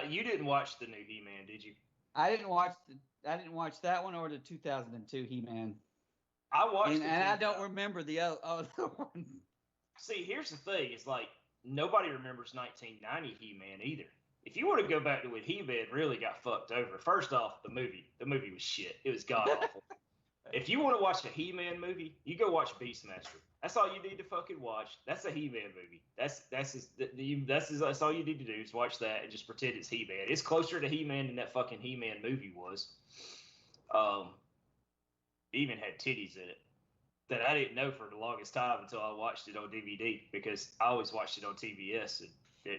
You didn't watch the new He-Man, did you? I didn't watch that one or the 2002 He-Man. I watched and I don't remember the other one. See, here's the thing: it's like nobody remembers 1990 He-Man either. If you want to go back to when He-Man really got fucked over, first off, the movie was shit. It was god awful. If you want to watch a He-Man movie, you go watch Beastmaster. That's all you need to fucking watch. That's a He-Man movie. That's all you need to do is watch that and just pretend it's He-Man. It's closer to He-Man than that fucking He-Man movie was. Even had titties in it that I didn't know for the longest time until I watched it on DVD, because I always watched it on TBS and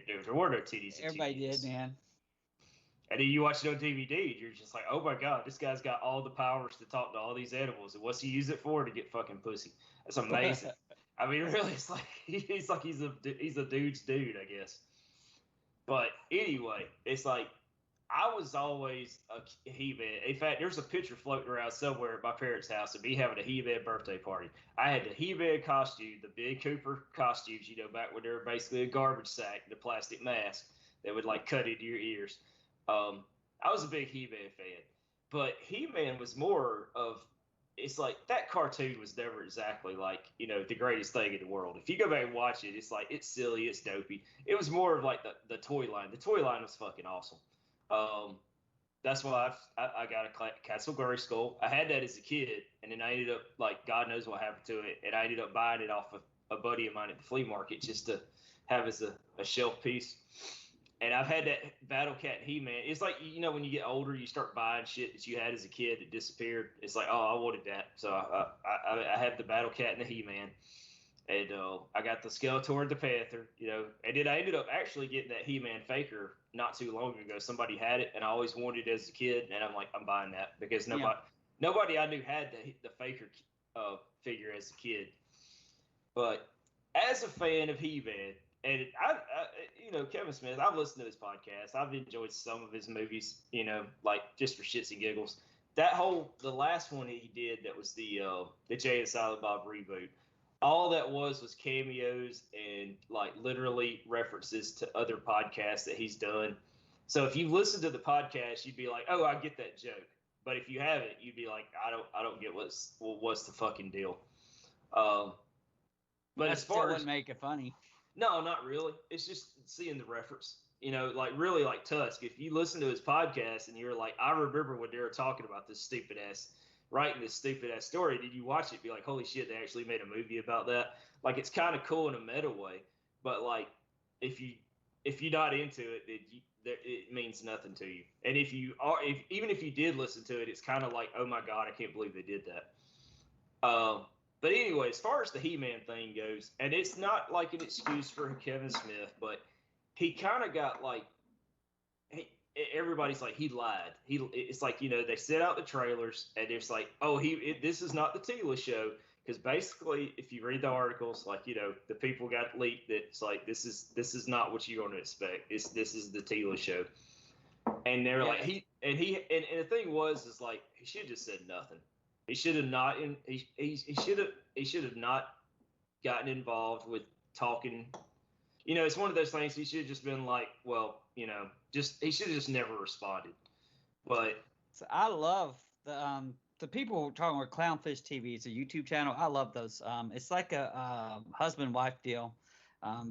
there were no titties. Everybody did, man. And then you watch it on DVD, and you're just like, oh my god, this guy's got all the powers to talk to all these animals, and what's he use it for? To get fucking pussy. That's amazing. I mean, really, it's like he's a dude's dude, I guess. But anyway, it's like I was always a He-Man. In fact, there's a picture floating around somewhere at my parents' house of me having a He-Man birthday party. I had the He-Man costume, the Big Cooper costumes, back when they were basically a garbage sack, the plastic mask that would like cut into your ears. I was a big He-Man fan, but He-Man was more of, it's like that cartoon was never exactly like, the greatest thing in the world. If you go back and watch it, it's like, it's silly, it's dopey. It was more of like the toy line. The toy line was fucking awesome. That's why I got a Castle Grayskull. I had that as a kid, and then I ended up, like, God knows what happened to it, and I ended up buying it off of a buddy of mine at the flea market just to have as a shelf piece. And I've had that Battle Cat and He-Man. It's like, when you get older, you start buying shit that you had as a kid that disappeared. It's like, oh, I wanted that. So I have the Battle Cat and the He-Man. And I got the Skeletor and the Panther, And then I ended up actually getting that He-Man Faker not too long ago. Somebody had it, and I always wanted it as a kid. And I'm like, I'm buying that, because nobody I knew had the Faker figure as a kid. But as a fan of He-Man, and Kevin Smith, I've listened to his podcast. I've enjoyed some of his movies, like just for shits and giggles. The last one he did, that was the Jay and Silent Bob reboot. All that was cameos and like literally references to other podcasts that he's done. So if you listen to the podcast, you'd be like, oh, I get that joke. But if you haven't, you'd be like, I don't get what's the fucking deal. But as far as make it funny. No, not really. It's just seeing the reference. Like really like Tusk. If you listen to his podcast and you're like, I remember when they were talking about this stupid ass story, did you watch it? Be like, holy shit, they actually made a movie about that. Like, it's kind of cool in a meta way, but like if you're not into it, it means nothing to you. And even if you did listen to it, it's kind of like, oh my god, I can't believe they did that. But anyway, as far as the He-Man thing goes, and it's not like an excuse for Kevin Smith, but he kind of got like, everybody's like, he lied. It's like, they set out the trailers, and it's like, oh, this is not the Tila show, because basically, if you read the articles, like, the people got leaked that it's like, this is not what you're going to expect. This is the Tila show, and they're like, and the thing is like, he should have just said nothing. He should have not. He should have not gotten involved with talking. It's one of those things. He should have just been like, well, he should have just never responded. But so I love the people talking about Clownfish TV. It's a YouTube channel. I love those. It's like a husband-wife deal.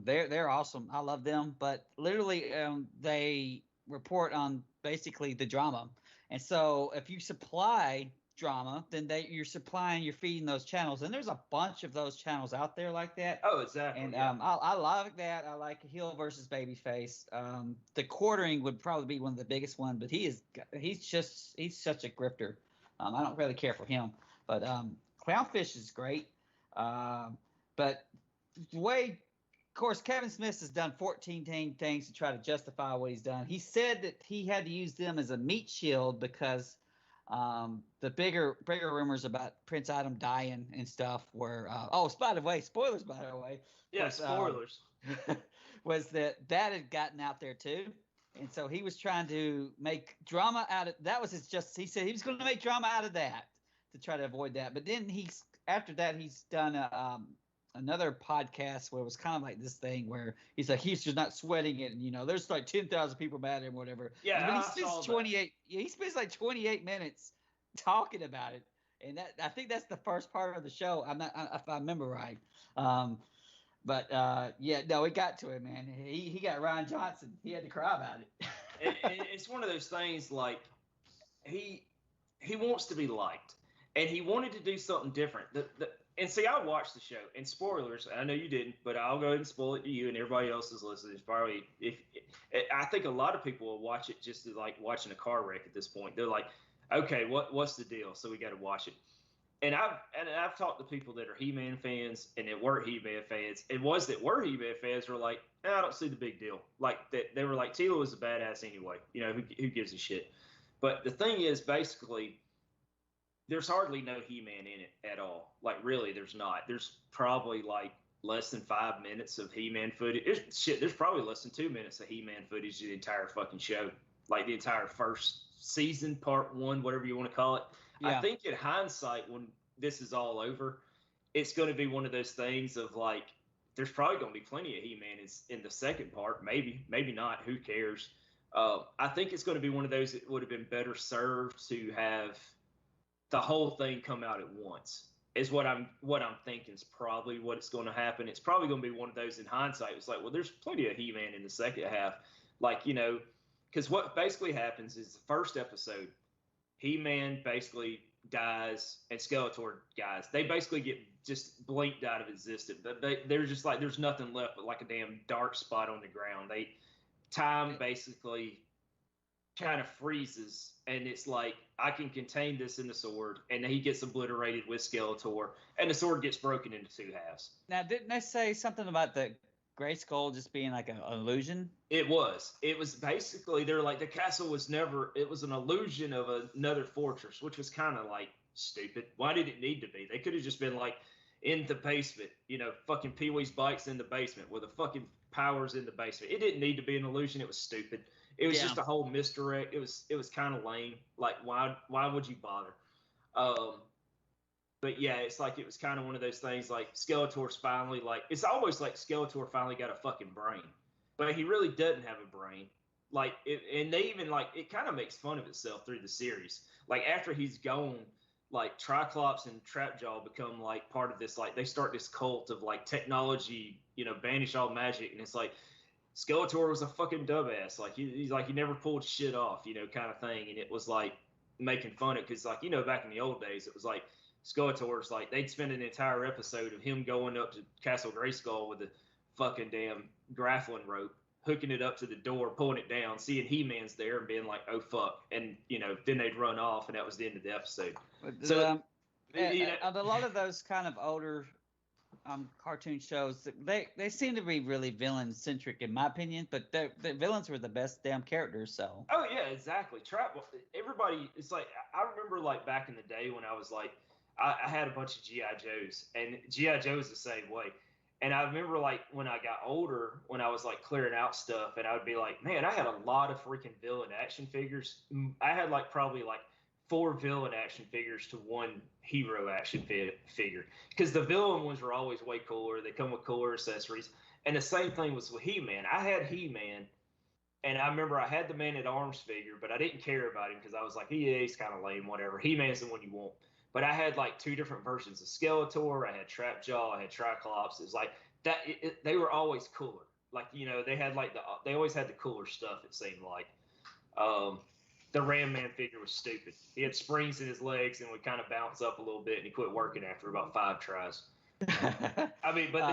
They're awesome. I love them. But literally, they report on basically the drama. And so if you supply drama, then you're feeding those channels, and there's a bunch of those channels out there like that. Oh, exactly. And I like that. I like heel versus babyface. The quartering would probably be one of the biggest ones, but he's such a grifter. I don't really care for him, but Clownfish is great. But the way, of course, Kevin Smith has done 14 things to try to justify what he's done. He said that he had to use them as a meat shield because the bigger rumors about Prince Adam dying and stuff were by the way, spoilers, by the way. Yeah, spoilers. Was that had gotten out there too. And so he was trying to make drama out of that. He said he was going to make drama out of that to try to avoid that. But then after that he's done another podcast where it was kind of like this thing where he's like he's just not sweating it, and there's like 10,000 people mad at him, whatever. Yeah, But he I saw spends that. 28. Yeah, he spends like 28 minutes talking about it, and that I think that's the first part of the show. If I remember right. But yeah, no, it got to him, man. He got Ryan Johnson. He had to cry about it. It's one of those things like he wants to be liked, and he wanted to do something different. And see, I watched the show, and spoilers. I know you didn't, but I'll go ahead and spoil it to you and everybody else is listening. It's probably I think a lot of people will watch it just as like watching a car wreck at this point. They're like, okay, what's the deal? So we got to watch it. And I've talked to people that are He-Man fans and that weren't He-Man fans, and ones that were He-Man fans were like, I don't see the big deal. Like that they were like, Tila was a badass anyway. Who gives a shit? But the thing is, basically, there's hardly no He-Man in it at all. Like, really, there's not. There's probably like less than 5 minutes of He-Man footage. There's probably less than 2 minutes of He-Man footage the entire fucking show. Like the entire first season, part 1, whatever you want to call it. Yeah. I think in hindsight, when this is all over, it's going to be one of those things of like, there's probably going to be plenty of He-Man in the second part. Maybe not. Who cares? I think it's going to be one of those that would have been better served to have the whole thing come out at once. Is what I'm thinking is probably what it's going to happen. It's probably going to be one of those in hindsight. It's like, well, there's plenty of He-Man in the second half. Like, because what basically happens is the first episode, He-Man basically dies and Skeletor dies. They basically get just blinked out of existence. They're just like, there's nothing left but like a damn dark spot on the ground. Time basically kind of freezes, and it's like, I can contain this in the sword, and he gets obliterated with Skeletor, and the sword gets broken into 2 halves. Now, didn't they say something about the Gray Skull just being like an illusion? It was basically, they're like, the castle was it was an illusion of another fortress, which was kind of like stupid. Why did it need to be? They could have just been like, in the basement, fucking Pee-wee's Bikes in the basement, where the fucking power's in the basement. It didn't need to be an illusion. It was stupid. It was just a whole misdirect. It was kind of lame. Like, why would you bother? But yeah, it's like, it was kind of one of those things like Skeletor's finally like, it's almost like Skeletor finally got a fucking brain, but he really doesn't have a brain. Like, and they even like, it kind of makes fun of itself through the series. Like, after he's gone, like Triclops and Trapjaw become like part of this, like they start this cult of like technology, banish all magic. And it's like, Skeletor was a fucking dumbass. Like he's like, he never pulled shit off, kind of thing. And it was like making fun of it. Cause like, back in the old days, it was like Skeletor's like, they'd spend an entire episode of him going up to Castle Grayskull with a fucking damn grappling rope, hooking it up to the door, pulling it down, seeing He-Man's there and being like, oh fuck. And, then they'd run off, and that was the end of the episode. So, a lot of those kind of older cartoon shows, they seem to be really villain centric in my opinion, but the villains were the best damn characters. So yeah, exactly. Everybody, it's like, I remember like back in the day when I was like, I had a bunch of G.I. Joes, and G.I. Joe's the same way. And I remember like when I got older, when I was like clearing out stuff, and I would be like, man, I had a lot of freaking villain action figures. I had like probably like 4 villain action figures to 1 hero action figure, because the villain ones were always way cooler. They come with cooler accessories. And the same thing was with He-Man. I had He-Man, and I remember I had the Man-at-Arms figure, but I didn't care about him because I was like, he's kind of lame, whatever. He-Man's the one you want. But I had like 2 different versions of Skeletor. I had Trapjaw. I had Triclops. It was like that. They were always cooler. Like, they had like they always had the cooler stuff, it seemed like. The Ram Man figure was stupid. He had springs in his legs and would kind of bounce up a little bit, and he quit working after about 5 tries. I mean, but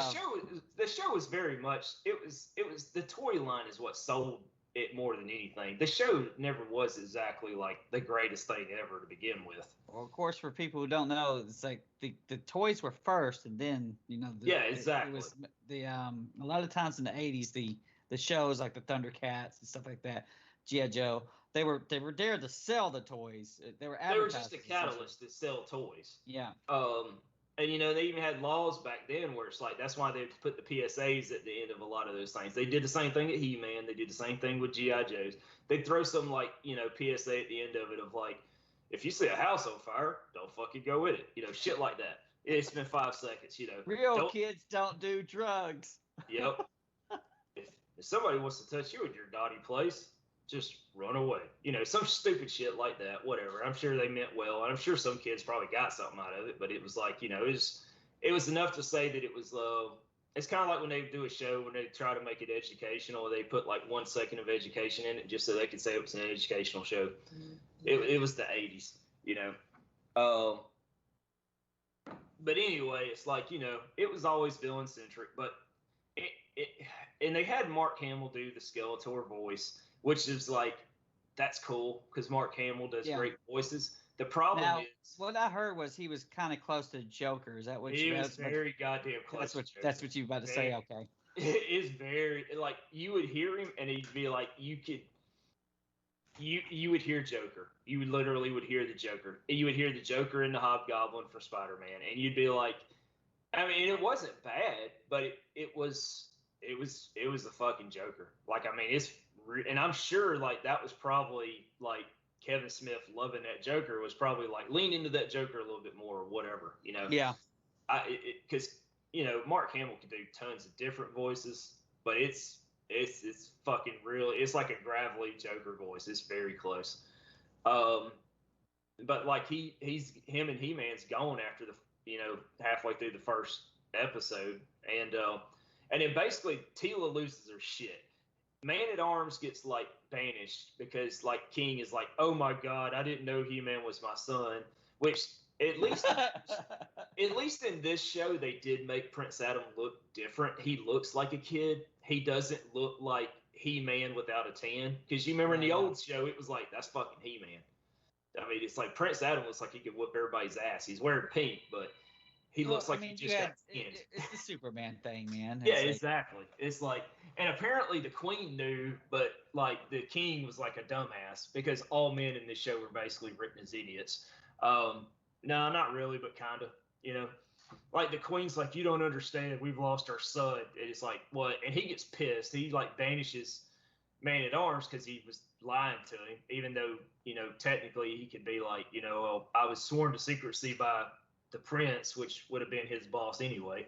the show was very much, it was the toy line is what sold it more than anything. The show never was exactly like the greatest thing ever to begin with. Well, of course, for people who don't know, it's like the toys were first, and then exactly. It was a lot of times in the 80s, the shows like the Thundercats and stuff like that, G.I. Joe, they were there to sell the toys. They were just a catalyst to sell toys. Yeah. And they even had laws back then where it's like, that's why they put the PSAs at the end of a lot of those things. They did the same thing at He-Man. They did the same thing with G.I. Joes. They'd throw some like, PSA at the end of it of like, if you see a house on fire, don't fucking go with it. Shit like that. It's been 5 seconds, Real kids don't do drugs. Yep. If somebody wants to touch you in your naughty place, just run away. Some stupid shit like that, whatever. I'm sure they meant well, and I'm sure some kids probably got something out of it, but it was like, it was enough to say that it was, it's kind of like when they do a show, when they try to make it educational, they put like 1 second of education in it just so they could say it was an educational show. Mm-hmm. It was the 80s, but anyway, it's like, it was always villain centric, but and they had Mark Hamill do the Skeletor voice, which is like, that's cool because Mark Hamill does great voices. The problem is, what I heard was he was kind of close to Joker. Is that what he was very goddamn close? That's what you were about to say. Okay, it is very, like, you would hear him and he'd be like, you would hear Joker. You literally would hear the Joker. You would hear the Joker and the Hobgoblin for Spider-Man, and you'd be like, I mean, it wasn't bad, but it was the fucking Joker. Like, I mean, and I'm sure like that was probably like Kevin Smith loving that Joker was probably like lean into that Joker a little bit more or whatever, Yeah. Because Mark Hamill can do tons of different voices, but it's fucking real. It's like a gravelly Joker voice. It's very close. But like him and He-Man's gone after the halfway through the first episode, and then basically Teela loses her shit. Man-at-Arms gets like banished because like King is like, oh my god, I didn't know He-Man was my son. Which at least in this show they did make Prince Adam look different. He looks like a kid. He doesn't look like He-Man without a tan. Because you remember in the old show, it was like, that's fucking He-Man. I mean, it's like Prince Adam looks like he could whoop everybody's ass. He's wearing pink, but he looks like he just got skinned. It's the Superman thing, man. Yeah, exactly. It's like, and apparently the Queen knew, but like the King was like a dumbass because all men in this show were basically written as idiots. No, not really, but kind of, Like the Queen's like, you don't understand. We've lost our son. And it's like, what? And he gets pissed. He like banishes Man-at-Arms because he was lying to him, even though, technically he could be like, well, I was sworn to secrecy by the prince, which would have been his boss anyway.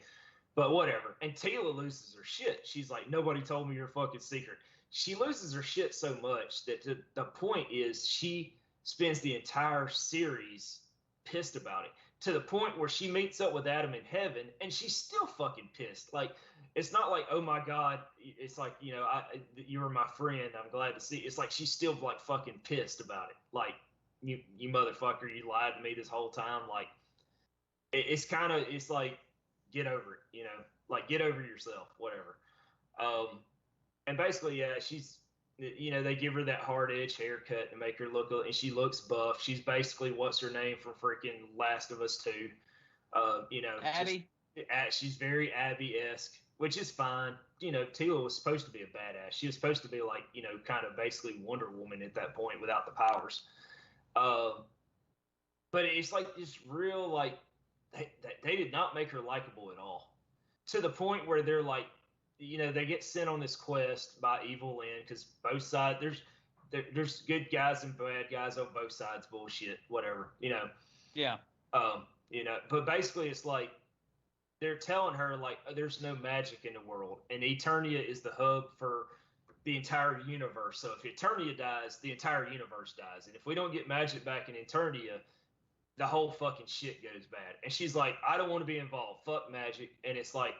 But whatever. And Teela loses her shit. She's like, nobody told me your fucking secret. She loses her shit so much that the point is she spends the entire series pissed about it, to the point where she meets up with Adam in heaven and she's still fucking pissed. Like, it's not like, oh my god, it's like, you were my friend, I'm glad to see. It's like she's still like fucking pissed about it. Like, you motherfucker, you lied to me this whole time. Like, it's like, get over it, like, get over yourself, whatever. And basically, yeah, she's, they give her that hard edge haircut to make her look, and she looks buff. She's basically, what's her name from freaking Last of Us 2. Abby. She's very Abby-esque, which is fine. Teela was supposed to be a badass. She was supposed to be like, kind of basically Wonder Woman at that point without the powers. But it's like this real, like, they did not make her likable at all. To the point where they're like, they get sent on this quest by Evil Lynn because both sides, there's good guys and bad guys on both sides, bullshit, whatever, Yeah. But basically it's like, they're telling her, like, there's no magic in the world, and Eternia is the hub for the entire universe. So if Eternia dies, the entire universe dies. And if we don't get magic back in Eternia, the whole fucking shit goes bad. And she's like, I don't want to be involved. Fuck magic. And it's like,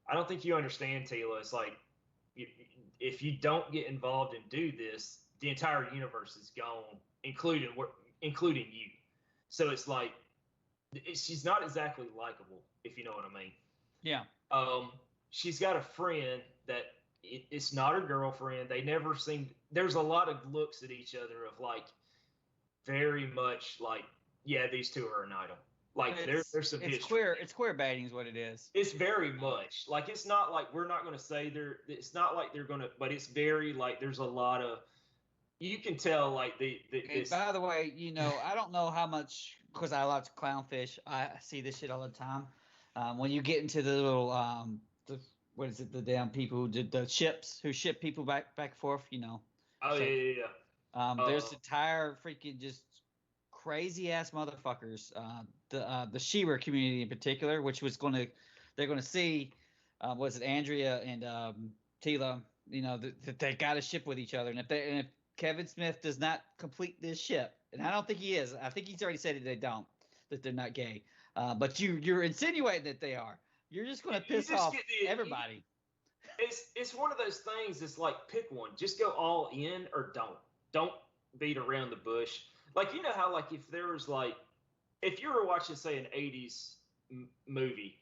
I don't think you understand, Teela. It's like, if you don't get involved and do this, the entire universe is gone, including you. So it's like, she's not exactly likable, if you know what I mean. Yeah. She's got a friend that it's not her girlfriend. They never seem. There's a lot of looks at each other of like, very much like, yeah, these two are an item. Like, there's some history. It's queer baiting is what it is. It's very much like, it's not like, we're not going to say it's not like they're going to, but it's very like, there's a lot of, you can tell like by the way, I don't know how much, because I like clownfish. I see this shit all the time. When you get into the little, what is it? The damn people who did the ships who ship people back and forth, Oh, so, yeah. There's entire freaking just crazy ass motherfuckers. The She-Ra community in particular, which they're gonna see, was it Andrea and Tila? You know that they got to ship with each other, and if Kevin Smith does not complete this ship, and I don't think he is. I think he's already said that they're not gay. But you're insinuating that they are. You're just gonna piss off everybody. It's one of those things. It's like pick one. Just go all in or don't beat around the bush. Like, you know how, like, if there was like, if you were watching, say, an 80s movie,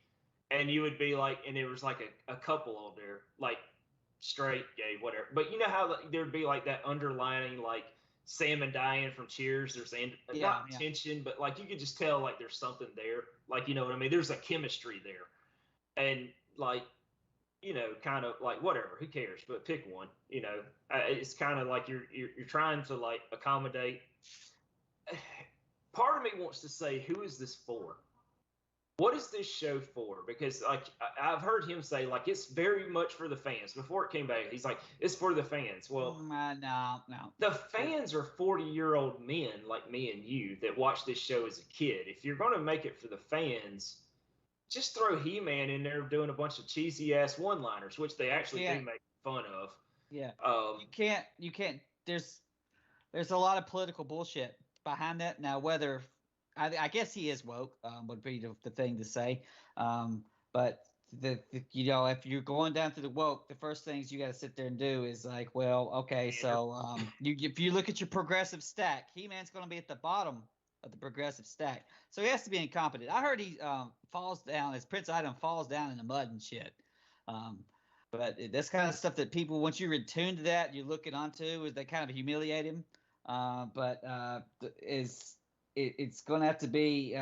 and you would be like, and there was like a couple on there, like straight, gay, whatever. But you know how, like, there'd be like that underlining, like Sam and Diane from Cheers. There's not tension, but like you could just tell like there's something there. Like, you know what I mean? There's a chemistry there, and like, you know, kind of like whatever. Who cares? But pick one. You know, it's kind of like you're trying to like accommodate. Part of me wants to say, who is this for? What is this show for? Because like I've heard him say, like, it's very much for the fans. Before it came back, he's like, it's for the fans. Well, no. The fans are 40-year-old men like me and you that watched this show as a kid. If you're going to make it for the fans, just throw He-Man in there doing a bunch of cheesy ass one-liners, which they actually do make fun of. Yeah. You can't. There's a lot of political bullshit behind that. Now, whether I guess he is woke, would be the thing to say. But you know, if you're going down to the woke, the first things you got to sit there and do is like, well, okay, so if you look at your progressive stack, He-Man's going to be at the bottom of the progressive stack, so he has to be incompetent. I heard he falls down as Prince Adam falls down in the mud and shit. But that's kind of stuff that people, once you're in tune to that, you're looking onto, is they kind of humiliate him. It's going to have to be,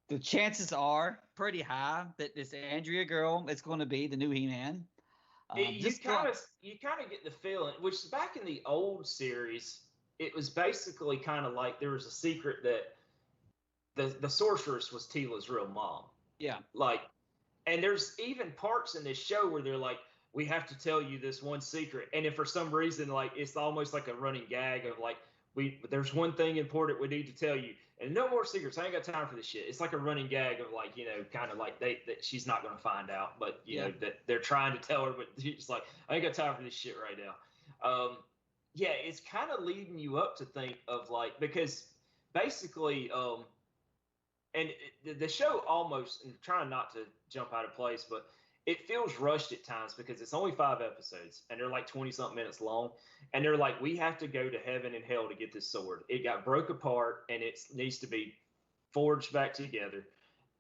the chances are pretty high that this Andrea girl is going to be the new He-Man. You kind of get the feeling, which back in the old series, it was basically kind of like there was a secret that the sorceress was Tila's real mom. Yeah. Like, and there's even parts in this show where they're like, we have to tell you this one secret. And if for some reason, like, it's almost like a running gag of like, there's one thing important we need to tell you, and no more secrets. I ain't got time for this shit. It's like a running gag of like, you know, kind of like that she's not going to find out, but you know, that they're trying to tell her, but she's like, I ain't got time for this shit right now. Yeah, it's kind of leading you up to think of like, because basically, and the show almost, and trying not to jump out of place, but it feels rushed at times because it's only 5 episodes and they're like 20-something minutes long. And they're like, we have to go to heaven and hell to get this sword. It got broke apart and it needs to be forged back together.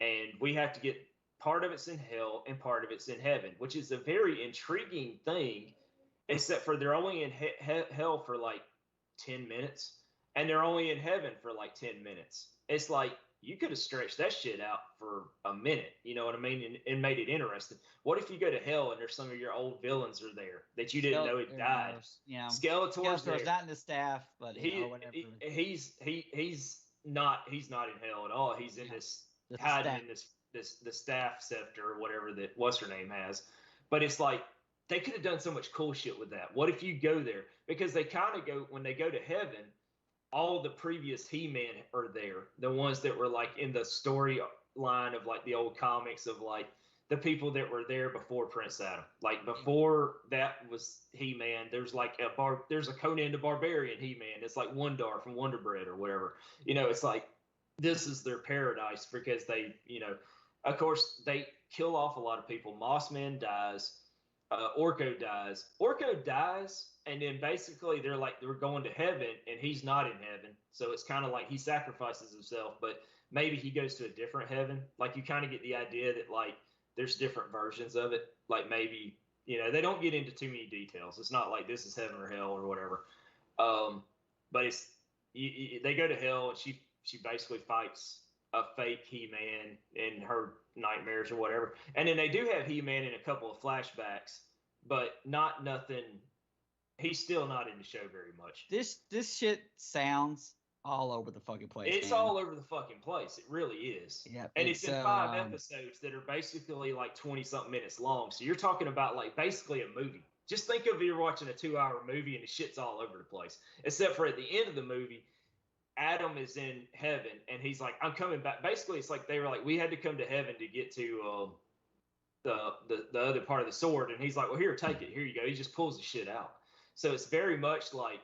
And we have to get, part of it's in hell and part of it's in heaven, which is a very intriguing thing, except for they're only in hell for like 10 minutes and they're only in heaven for like 10 minutes. It's like, you could have stretched that shit out for a minute, you know what I mean, and made it interesting. What if you go to hell and there's some of your old villains are there that you didn't know had died? Yeah, Skeletor's not in the staff, but whatever. He's not in hell at all. He's in this hiding in the staff scepter or whatever that what's her name has. But it's like they could have done so much cool shit with that. What if you go there? Because they kind of go, when they go to heaven, all the previous He-Man are there. The ones that were like in the storyline of like the old comics of like the people that were there before Prince Adam. Like before that was He-Man, there's like there's a Conan the Barbarian He-Man. It's like Wondar from Wonder Bread or whatever. You know, it's like this is their paradise because they, you know, of course they kill off a lot of people. Mossman dies. Orko dies, and then basically they're like, they're going to heaven and he's not in heaven, so it's kind of like he sacrifices himself, but maybe he goes to a different heaven. Like, you kind of get the idea that like there's different versions of it. Like, maybe, you know, they don't get into too many details. It's not like this is heaven or hell or whatever. But it's they go to hell and she basically fights a fake He-Man in her nightmares or whatever. And then they do have He-Man in a couple of flashbacks, but nothing. He's still not in the show very much. This shit sounds all over the fucking place. It's all over the fucking place. It really is. Yeah. And it's in 5 episodes that are basically like 20-something minutes long. So you're talking about like basically a movie. Just think of you're watching a 2-hour movie and the shit's all over the place. Except for at the end of the movie, Adam is in heaven, and he's like, I'm coming back. Basically, it's like they were like, we had to come to heaven to get to the other part of the sword, and he's like, well, here, take it. Here you go. He just pulls the shit out. So it's very much like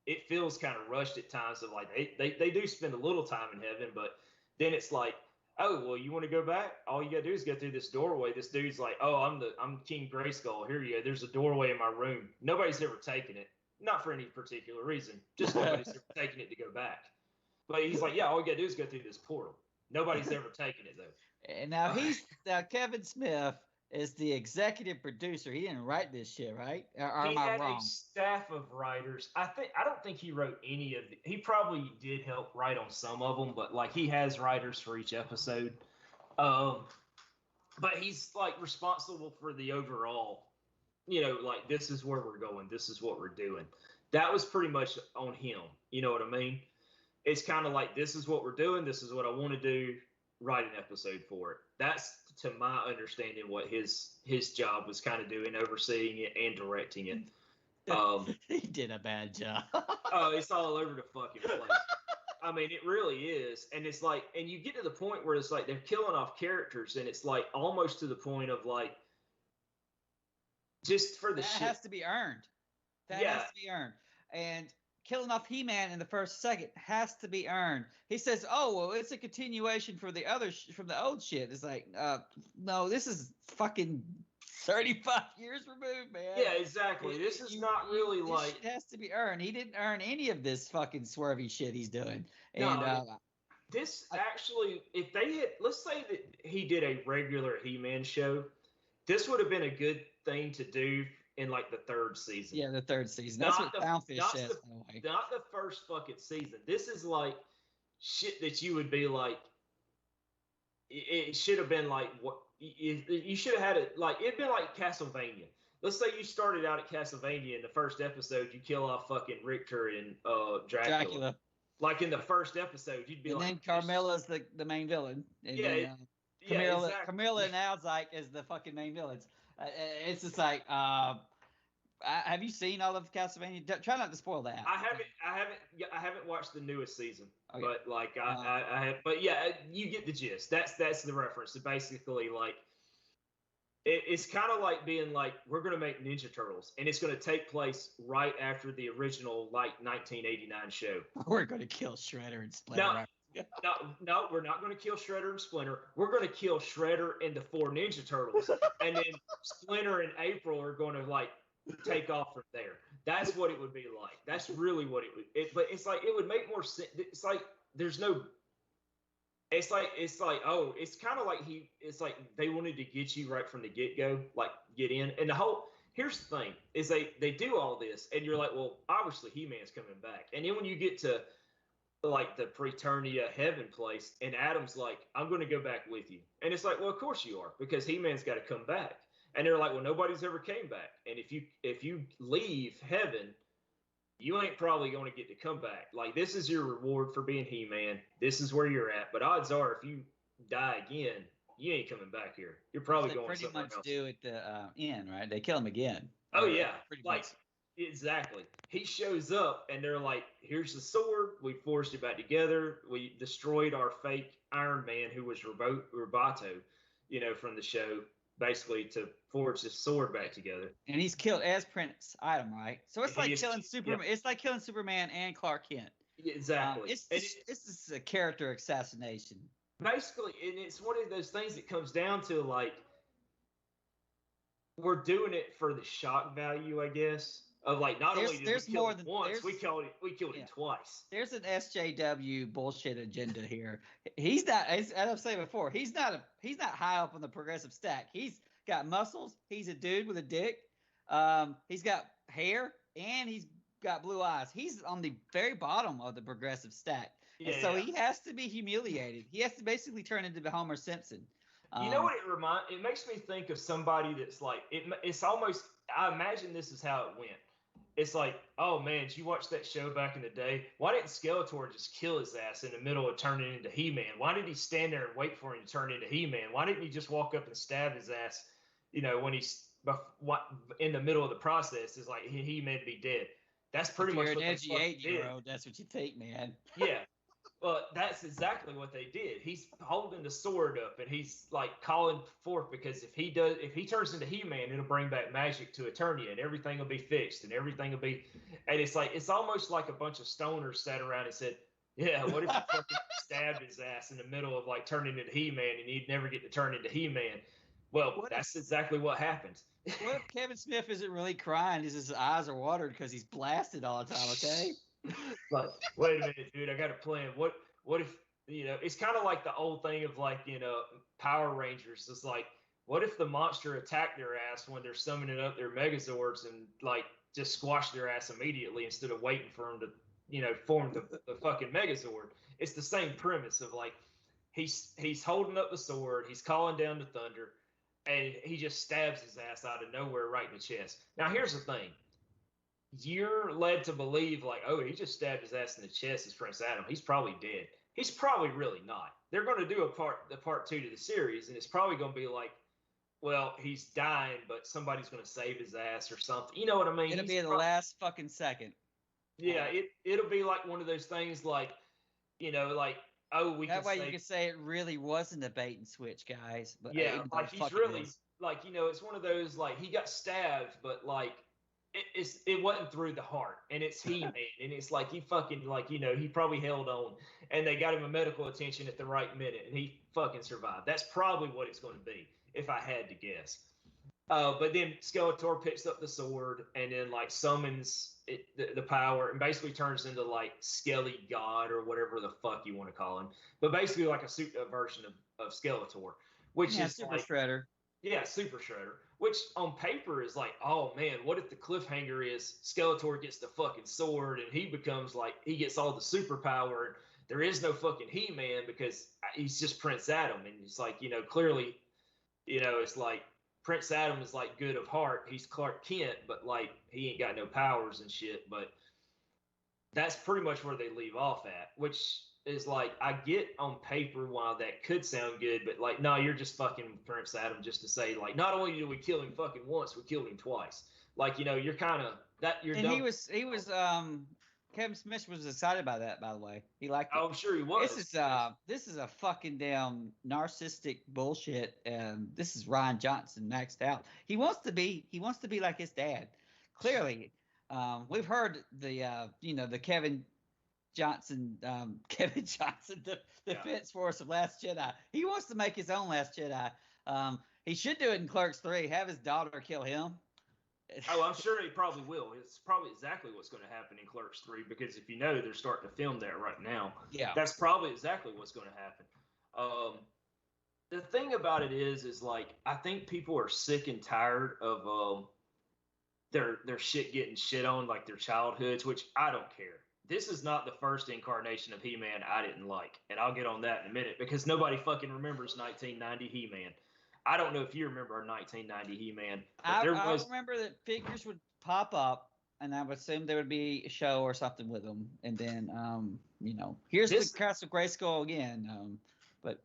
it feels kind of rushed at times. Of like they do spend a little time in heaven, but then it's like, oh, well, you want to go back? All you gotta do is go through this doorway. This dude's like, oh, I'm King Grayskull. Here you go. There's a doorway in my room. Nobody's ever taken it, not for any particular reason. Just nobody's ever taken it to go back. But he's like, yeah, all you gotta do is go through this portal. Nobody's ever taken it though. And now Kevin Smith is the executive producer. He didn't write this shit, right? Or am I wrong? He had a staff of writers. I don't think he wrote any of the. He probably did help write on some of them, but like he has writers for each episode. But he's like responsible for the overall. You know, like this is where we're going. This is what we're doing. That was pretty much on him. You know what I mean? It's kind of like this is what we're doing. This is what I want to do. Write an episode for it. That's, to my understanding, what his job was kind of doing, overseeing it and directing it. He did a bad job. Oh, it's all over the fucking place. I mean, it really is. And it's like, and you get to the point where it's like they're killing off characters, and it's like almost to the point of like, just for the shit. That has to be earned. That has to be earned. And killing off He-Man in the first second has to be earned. He says, "Oh, well, it's a continuation for the other from the old shit." It's like, no, this is fucking 35 years removed, man. Yeah, exactly. This is not really this like. Shit has to be earned. He didn't earn any of this fucking swervy shit he's doing. No, And this actually, if they had, let's say that he did a regular He-Man show, this would have been a good thing to do in like the third season. Yeah, the third season. That's what Clownfish says. Not the first fucking season. This is like shit that you would be like. It should have been like what you should have had it like. It'd been like Castlevania. Let's say you started out at Castlevania in the first episode, you kill off fucking Richter and Dracula. Like in the first episode, you'd be and like. And then Carmella's the main villain. And yeah. Then, exactly. Carmella and Alzyke is the fucking main villains. It's just like, have you seen all of Castlevania? Try not to spoil that. I haven't watched the newest season, okay. But like I have. But yeah, you get the gist. That's the reference. So basically, like, it's kind of like being like, we're gonna make Ninja Turtles, and it's gonna take place right after the original like 1989 show. We're gonna kill Shredder and Splinter. No, we're not going to kill Shredder and Splinter. We're going to kill Shredder and the 4 Ninja Turtles, and then Splinter and April are going to like take off from there. That's what it would be like. That's really what it would. But it's like it would make more sense. It's like there's no. It's like oh, it's kind of like It's like they wanted to get you right from the get go, like get in. And the whole here's the thing is they do all this, and you're like, well, obviously He-Man's coming back, and then when you get to like the Preternia heaven place, and Adam's like, I'm going to go back with you. And it's like, well, of course you are, because He-Man's got to come back. And they're like, well, nobody's ever came back. And if you leave heaven, you ain't probably going to get to come back. Like, this is your reward for being He-Man. This is where you're at. But odds are, if you die again, you ain't coming back here. You're probably going somewhere else. They pretty much do at the end, right? They kill him again. Oh, yeah. Pretty like, much. Exactly. He shows up, and they're like, here's the sword. We forged it back together. We destroyed our fake Iron Man, who was Roboto, you know, from the show, basically to forge this sword back together. And he's killed as Prince Adam, right? So it's like killing Superman. Yeah. It's like killing Superman and Clark Kent. Exactly. It's just a character assassination. Basically, and it's one of those things that comes down to, like, we're doing it for the shock value, I guess. Of like, not only did we kill him once, we killed him twice. There's an SJW bullshit agenda here. He's not, as I've said before, he's not high up on the progressive stack. He's got muscles. He's a dude with a dick. He's got hair, and he's got blue eyes. He's on the very bottom of the progressive stack. Yeah. And so he has to be humiliated. He has to basically turn into Homer Simpson. You know what it makes me think of somebody that's like, it's almost, I imagine this is how it went. It's like, oh man, did you watch that show back in the day? Why didn't Skeletor just kill his ass in the middle of turning into He-Man? Why did he stand there and wait for him to turn into He-Man? Why didn't he just walk up and stab his ass, you know, when he's in the middle of the process? Is like He-Man be dead. That's pretty much what an edgy 8-year-old. That's what you think, man. Yeah. Well, that's exactly what they did. He's holding the sword up and he's like calling forth because if he turns into He-Man, it'll bring back magic to Eternia and everything will be fixed and everything will be. And it's almost like a bunch of stoners sat around and said, "Yeah, what if you fucking stabbed his ass in the middle of like turning into He-Man and he'd never get to turn into He-Man?" Well, that's exactly what happens. What if Kevin Smith isn't really crying? His eyes are watered because he's blasted all the time. Okay. Like, wait a minute, dude, I got a plan. What if it's kind of like the old thing of like, Power Rangers. It's like, what if the monster attacked their ass when they're summoning up their Megazords and like just squash their ass immediately instead of waiting for them to, form the fucking Megazord? It's the same premise of like he's holding up the sword, he's calling down the thunder, and he just stabs his ass out of nowhere right in the chest. Now here's the thing, you're led to believe like, oh, he just stabbed his ass in the chest as Prince Adam. He's probably dead. He's probably really not. They're going to do the part 2 to the series, and it's probably going to be like, well, he's dying, but somebody's going to save his ass or something. You know what I mean? It'll be the last fucking second. Yeah, it'll be like one of those things like, like, oh, we that can way say, you can say it really wasn't a bait and switch, guys. But yeah, like he's really like, it's one of those like he got stabbed, but like it wasn't through the heart, and it's He-Man, and it's like he fucking like he probably held on, and they got him a medical attention at the right minute, and he fucking survived. That's probably what it's going to be if I had to guess. But then Skeletor picks up the sword and then like summons the power and basically turns into like Skelly God or whatever the fuck you want to call him, but basically like a version of Skeletor, which is Super like, Shredder. Yeah, Super Shredder, which on paper is like, oh man, what if the cliffhanger is Skeletor gets the fucking sword and he becomes like, he gets all the superpower and there is no fucking He-Man because he's just Prince Adam. And it's like, clearly, it's like Prince Adam is like good of heart. He's Clark Kent, but like he ain't got no powers and shit. But that's pretty much where they leave off at, which is like, I get on paper why that could sound good, but like, no, you're just fucking Prince Adam just to say like, not only did we kill him fucking once, we killed him twice. Like, you're kind of that. You're. And dumb. he was Kevin Smith was excited by that, by the way. He liked it. Oh, I'm sure he was. This is a fucking damn narcissistic bullshit, and this is Ryan Johnson maxed out. He wants to be like his dad. Clearly, we've heard the Kevin Johnson defense force of Last Jedi. He wants to make his own Last Jedi. He should do it in Clerks 3. Have his daughter kill him. Oh, I'm sure he probably will. It's probably exactly what's going to happen in Clerks 3 because if they're starting to film that right now. Yeah, that's probably exactly what's going to happen. The thing about it is like, I think people are sick and tired of their shit getting shit on, like their childhoods, which I don't care. This is not the first incarnation of He-Man I didn't like, and I'll get on that in a minute because nobody fucking remembers 1990 He-Man. I don't know if you remember 1990 He-Man. I remember that figures would pop up, and I would assume there would be a show or something with them, and then here's the Castle Grayskull again. But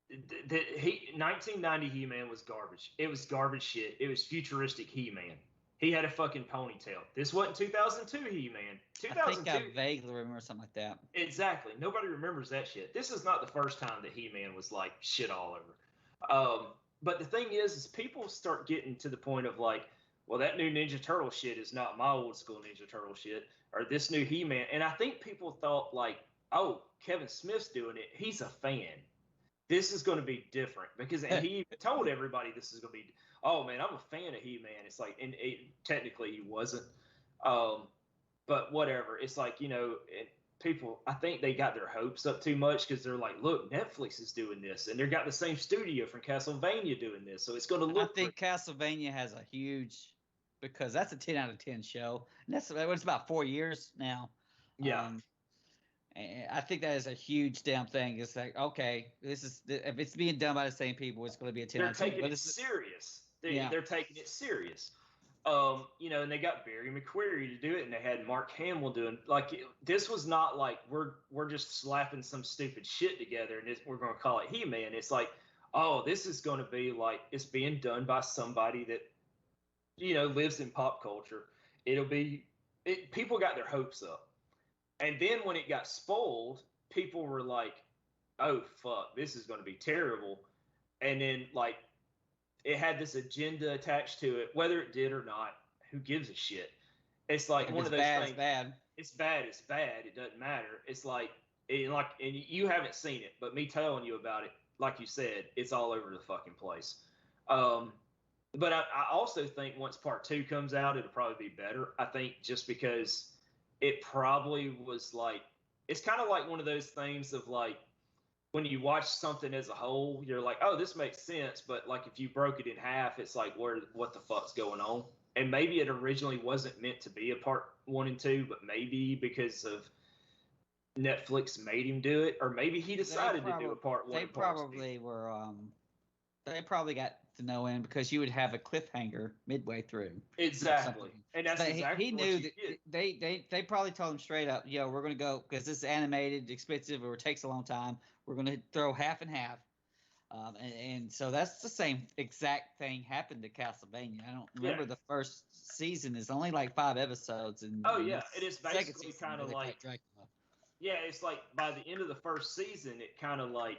1990 He-Man was garbage. It was garbage shit. It was futuristic He-Man. He had a fucking ponytail. This wasn't 2002 He-Man. 2002. I think I vaguely remember something like that. Exactly. Nobody remembers that shit. This is not the first time that He-Man was like shit all over. But the thing is people start getting to the point of like, well, that new Ninja Turtle shit is not my old school Ninja Turtle shit, or this new He-Man. And I think people thought like, oh, Kevin Smith's doing it. He's a fan. This is going to be different because he told everybody this is going to be, oh man, I'm a fan of He-Man. It's like, and technically he wasn't, but whatever. It's like, people, I think they got their hopes up too much because they're like, look, Netflix is doing this, and they've got the same studio from Castlevania doing this, so it's going to look. I think Castlevania has a huge, because that's a 10 out of 10 show, and it's about 4 years now. Yeah. I think that is a huge damn thing. It's like, okay, this is, if it's being done by the same people, it's going to be a 10 out of 10. They're taking it serious. They're taking it serious. And they got Barry McQuarrie to do it, and they had Mark Hamill doing this was not like we're just slapping some stupid shit together and we're going to call it He-Man. It's like, oh, this is going to be like it's being done by somebody that lives in pop culture. People got their hopes up. And then when it got spoiled, people were like, "Oh fuck, this is going to be terrible." And then like it had this agenda attached to it, whether it did or not. Who gives a shit? It's like If one it's of those bad, things. it's bad. It's bad. It's bad. It doesn't matter. It's like and you haven't seen it, but me telling you about it, like you said, it's all over the fucking place. Um, but I also think once part two comes out, it'll probably be better. I think just because it probably was like it's kind of like one of those things of like when you watch something as a whole, you're like, oh, this makes sense. But like if you broke it in half, it's like, what the fuck's going on? And maybe it originally wasn't meant to be a part one and two, but maybe because of Netflix made him do it, or maybe he decided to do a part one. They probably were. They probably got to no end because you would have a cliffhanger midway through. Exactly, and that's exactly he knew that they probably told him straight up, yo, we're gonna go because this is animated, expensive, or it takes a long time. We're gonna throw half and half. And so that's the same exact thing happened to Castlevania. I don't remember the first season is only like 5 episodes. And it is basically kind of like Dracula. Yeah, it's like by the end of the first season, it kind of like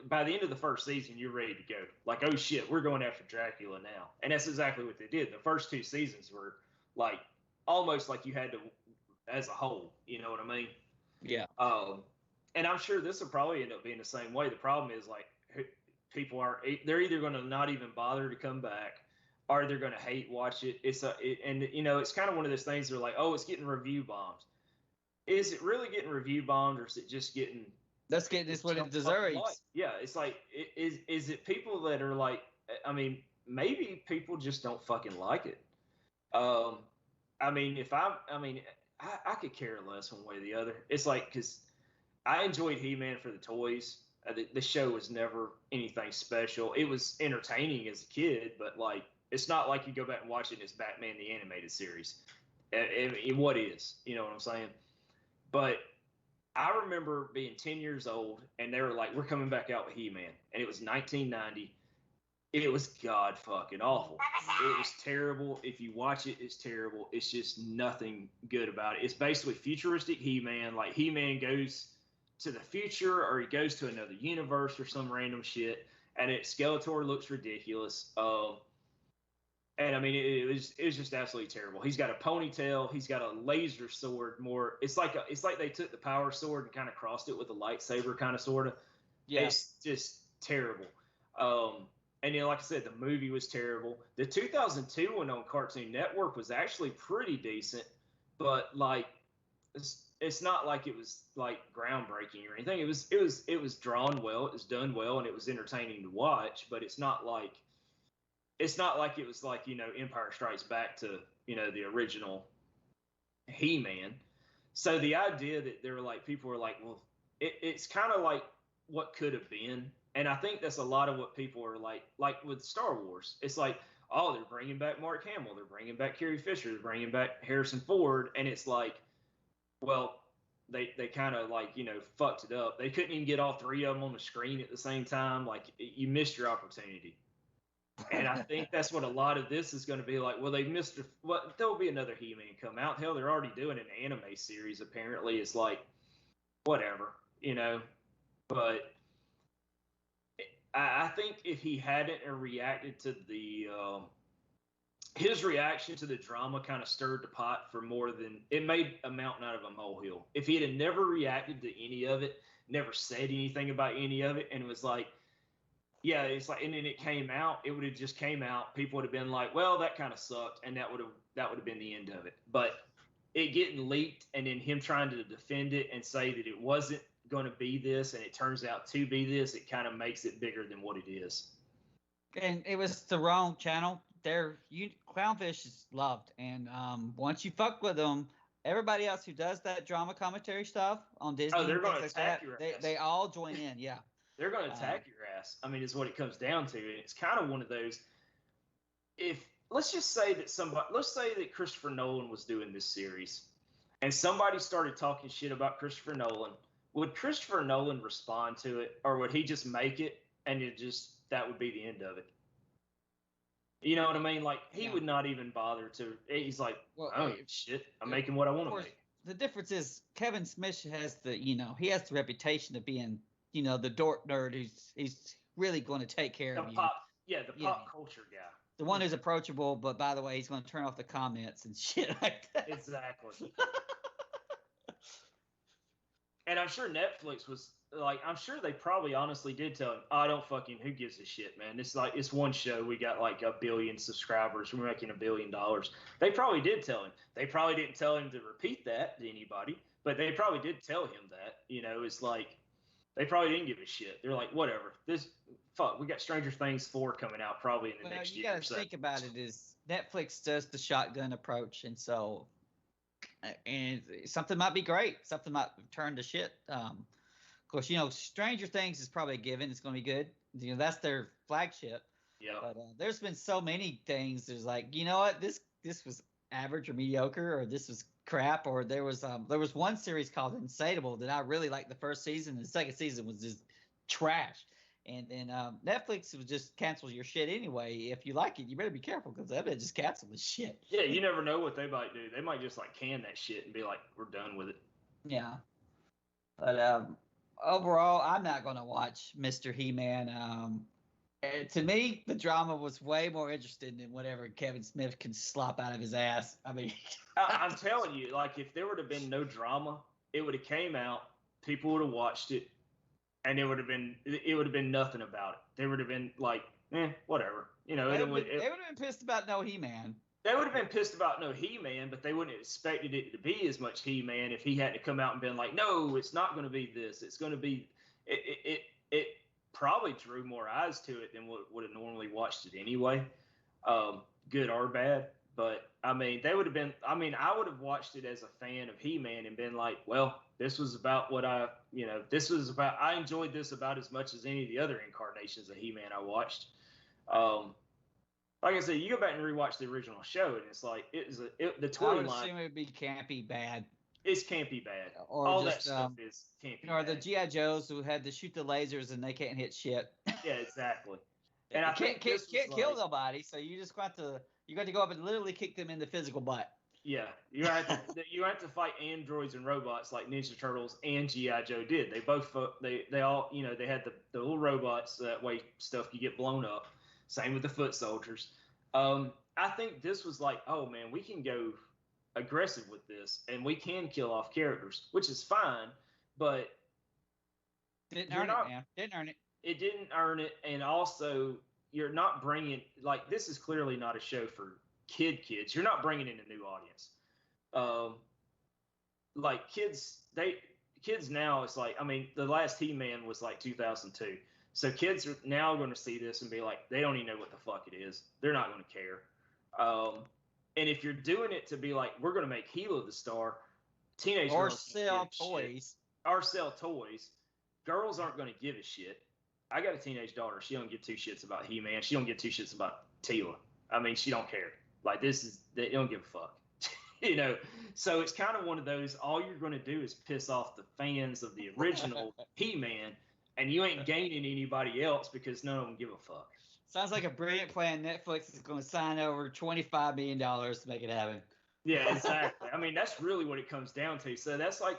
by the end of the first season, you're ready to go. Like, oh shit, we're going after Dracula now, and that's exactly what they did. The first 2 seasons were like almost like you had to as a whole. You know what I mean? Yeah. And I'm sure this will probably end up being the same way. The problem is like people they're either going to not even bother to come back, or they're going to hate watch it. And it's kind of one of those things. They're like, oh, it's getting review bombs. Is it really getting review bombed, or is it just getting? That's getting what it deserves. Like? Yeah, it's like is it people that are like? I mean, maybe people just don't fucking like it. I mean, I could care less one way or the other. It's like because I enjoyed He-Man for the toys. The show was never anything special. It was entertaining as a kid, but like it's not like you go back and watch it and it's Batman the Animated Series. What is? You know what I'm saying? But I remember being 10 years old and they were like, we're coming back out with He-Man. And it was 1990. It was god fucking awful. It was terrible. If you watch it, it's terrible. It's just nothing good about it. It's basically futuristic He-Man. Like He-Man goes to the future or he goes to another universe or some random shit. And Skeletor looks ridiculous. And I mean, it was just absolutely terrible. He's got a ponytail. He's got a laser sword. It's like they took the power sword and kind of crossed it with a lightsaber, kind of sort of. Yeah, it's just terrible. And like I said, the movie was terrible. The 2002 one on Cartoon Network was actually pretty decent, but like it's not like it was like groundbreaking or anything. It was drawn well. It was done well, and it was entertaining to watch. But it's not like it was like, Empire Strikes Back to, the original He-Man. So the idea that there were like, people were like, well, it's kind of like what could have been. And I think that's a lot of what people are like with Star Wars. It's like, oh, they're bringing back Mark Hamill. They're bringing back Carrie Fisher. They're bringing back Harrison Ford. And it's like, well, they kind of like, fucked it up. They couldn't even get all 3 of them on the screen at the same time. Like, you missed your opportunity. And I think that's what a lot of this is going to be like. Well, they missed. There'll be another He-Man come out. Hell, they're already doing an anime series. Apparently, it's like, whatever, But I think if he hadn't reacted to his reaction to the drama kind of stirred the pot for more than it made a mountain out of a molehill. If he had never reacted to any of it, never said anything about any of it, and it was like. Yeah, it's like, and then it came out. It would have just came out. People would have been like, "Well, that kind of sucked," and that would have been the end of it. But it getting leaked, and then him trying to defend it and say that it wasn't going to be this, and it turns out to be this, it kind of makes it bigger than what it is. And it was the wrong channel. Clownfish is loved, and once you fuck with them, everybody else who does that drama commentary stuff on Disney, they're going to attack your ass. They all join in, yeah. They're going to attack your ass. I mean, is what it comes down to. And it's kind of one of those. Let's say that Christopher Nolan was doing this series and somebody started talking shit about Christopher Nolan. Would Christopher Nolan respond to it, or would he just make it and that would be the end of it? You know what I mean? Like, he would not even bother to. He's like, oh, shit, I'm making what I want to make. the difference is Kevin Smith has he has the reputation of being, the dork nerd he's really going to take care The of you. pop, yeah, the Yeah. pop culture guy. The one who's approachable, but by the way, he's going to turn off the comments and shit like that. Exactly. And I'm sure Netflix was like, I'm sure they probably honestly did tell him, I don't fucking, who gives a shit, man? It's one show. We got like 1 billion subscribers. We're making $1 billion. They probably did tell him. They probably didn't tell him to repeat that to anybody, but they probably did tell him that. It's like, they probably didn't give a shit. They're like, whatever. We got Stranger Things 4 coming out probably in the next year. You got to think about it is Netflix does the shotgun approach, and so something might be great. Something might turn to shit. Of course, Stranger Things is probably a given. It's going to be good. That's their flagship. Yeah. But there's been so many things. There's like, you know what? This was average or mediocre, or this was crap, or there was one series called Insatiable that I really liked the first season, and the second season was just trash. And Netflix would just cancel your shit anyway. If you like it, you better be careful because they just cancel the shit. Yeah, you never know what they might do. They might just like can that shit and be like, we're done with it. Yeah. But overall, I'm not going to watch Mr. He-Man. To me, the drama was way more interesting than whatever Kevin Smith can slop out of his ass. I mean, I'm telling you, like if there would have been no drama, it would have came out, people would have watched it, and it would have been nothing about it. They would have been like, whatever. They would have been pissed about no He-Man. They would have been pissed about no He-Man, but they wouldn't have expected it to be as much He-Man if he had to come out and been like, no, it's not going to be this. It's going to be it probably drew more eyes to it than would have normally watched it anyway, good or bad. But I mean, I would have watched it as a fan of He-Man and been like, well, this was about what I enjoyed this about as much as any of the other incarnations of He-Man I watched. Like I said, you go back and rewatch the original show, and it's like the toy line. I would assume it would be campy bad. It's campy bad. Or all just, that stuff is campy. Or the GI Joes who had to shoot the lasers and they can't hit shit. Yeah, exactly. And I can't kill nobody, so you just got to go up and literally kick them in the physical butt. Yeah, you have to fight androids and robots like Ninja Turtles and GI Joe did. They both they all they had the little robots so that way stuff could get blown up. Same with the foot soldiers. I think this was like, oh man, we can go aggressive with this and we can kill off characters, which is fine, but didn't earn it. It didn't earn it, and also you're not bringing this is clearly not a show for kids. You're not bringing in a new audience. Kids now, it's like, I mean, the last He-Man was like 2002. So kids are now going to see this and be like, they don't even know what the fuck it is. They're not going to care. And if you're doing it to be like, we're going to make Hilo the star, teenage or girls sell toys. Or sell toys. Girls aren't going to give a shit. I got a teenage daughter. She don't give two shits about He-Man. She don't give two shits about Tila. I mean, she don't care. Like, they don't give a fuck. So it's kind of one of those, all you're going to do is piss off the fans of the original He-Man, and you ain't gaining anybody else because none of them give a fuck. Sounds like a brilliant plan. Netflix is going to sign over $25 million to make it happen. Yeah, exactly. I mean, that's really what it comes down to. So that's like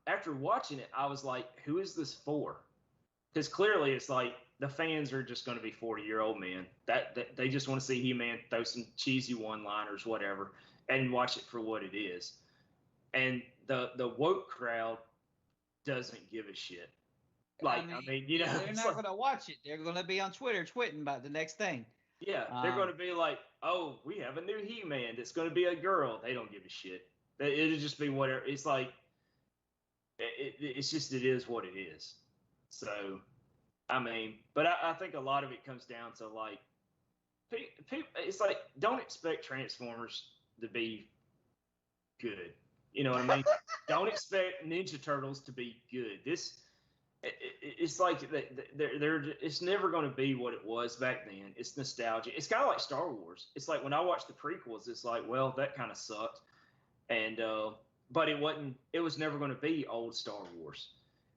after watching it, I was like, who is this for? Because clearly it's like the fans are just going to be 40-year-old men. That they just want to see He-Man throw some cheesy one-liners, whatever, and watch it for what it is. And the woke crowd doesn't give a shit. They're not going to watch it. They're going to be on Twitter tweeting about the next thing. Yeah, they're going to be like, oh, we have a new He-Man that's going to be a girl. They don't give a shit. It'll just be whatever. It's like, it's just, it is what it is. So, I mean, but I think a lot of it comes down to like, people, it's like, don't expect Transformers to be good. You know what I mean? Don't expect Ninja Turtles to be good. It's like it's never going to be what it was back then. It's nostalgia. It's kind of like Star Wars. It's like when I watch the prequels, it's like, well, that kind of sucked, and but it wasn't. It was never going to be old Star Wars.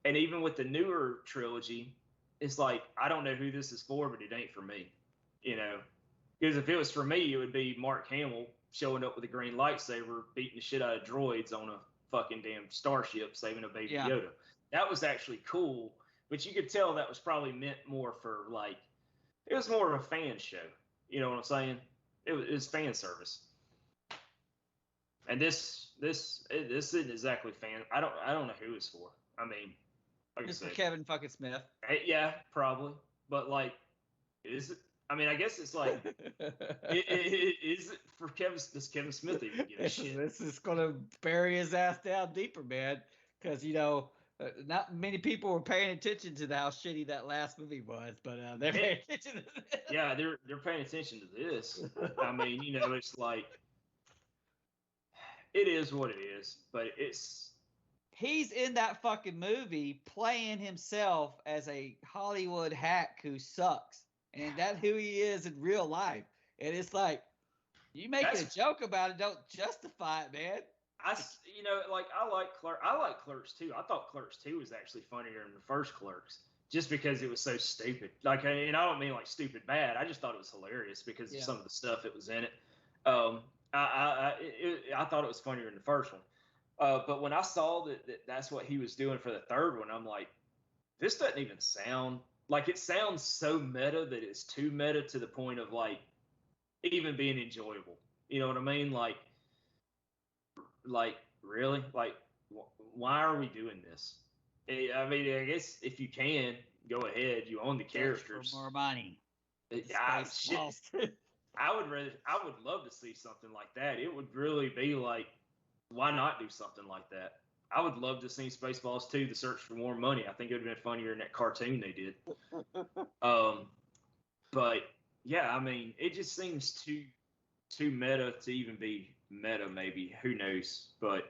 And even with the newer trilogy, it's like, I don't know who this is for, but it ain't for me. Because if it was for me, it would be Mark Hamill showing up with a green lightsaber, beating the shit out of droids on a fucking damn starship saving a baby Yeah. Yoda. That was actually cool, but you could tell that was probably meant more for like, it was more of a fan show. You know what I'm saying? It was fan service. And this isn't exactly fan. I don't know who it's for. I mean, like It's I for said, Kevin fucking Smith. yeah, probably. But like, is it? I mean, I guess it's like, is it for Kevin? Does Kevin Smith even give a shit? This is gonna bury his ass down deeper, man. Because not many people were paying attention to how shitty that last movie was, but they're paying attention to this. Yeah, they're paying attention to this. I mean, it's like, it is what it is, but it's. He's in that fucking movie playing himself as a Hollywood hack who sucks. And that's who he is in real life. And it's like, you making a joke about it, don't justify it, man. Like I like Clerks 2. I thought Clerks 2 was actually funnier than the first Clerks, just because it was so stupid. Like, and I don't mean like stupid bad. I just thought it was hilarious because of some of the stuff that was in it. I thought it was funnier than the first one. But when I saw that that's what he was doing for the third one, I'm like, this doesn't even sound like, it sounds so meta that it's too meta to the point of like even being enjoyable. You know what I mean? Like really? Like, why are we doing this? I mean, I guess if you can, go ahead. You own the characters. For more money. I would love to see something like that. It would really be like, why not do something like that? I would love to see Spaceballs 2, The Search for More Money. I think it would have been funnier in that cartoon they did. But yeah, I mean, it just seems too meta to even be meta, maybe. Who knows? But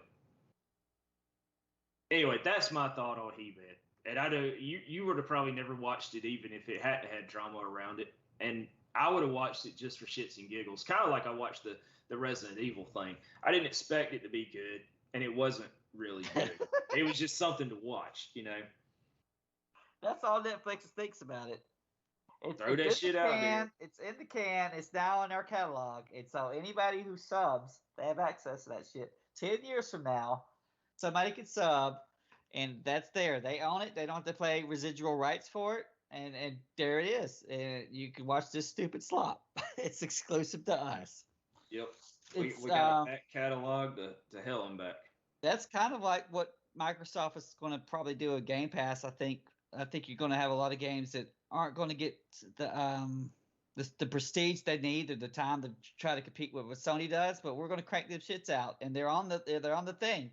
anyway, that's my thought on He-Man. And I know you would have probably never watched it even if it hadn't had drama around it. And I would have watched it just for shits and giggles. Kind of like I watched the Resident Evil thing. I didn't expect it to be good, and it wasn't really good. It was just something to watch, That's all Netflix thinks about it. Throw that shit out there. It's in the can. It's now in our catalog. And so anybody who subs, they have access to that shit. 10 years from now, somebody can sub, and that's there. They own it. They don't have to pay residual rights for it. And there it is. And you can watch this stupid slop. It's exclusive to us. Yep. We got a back catalog to hell and back. That's kind of like what Microsoft is going to probably do with Game Pass. I think you're going to have a lot of games that aren't going to get the prestige they need or the time to try to compete with what Sony does. But we're going to crank them shits out, and they're on the thing.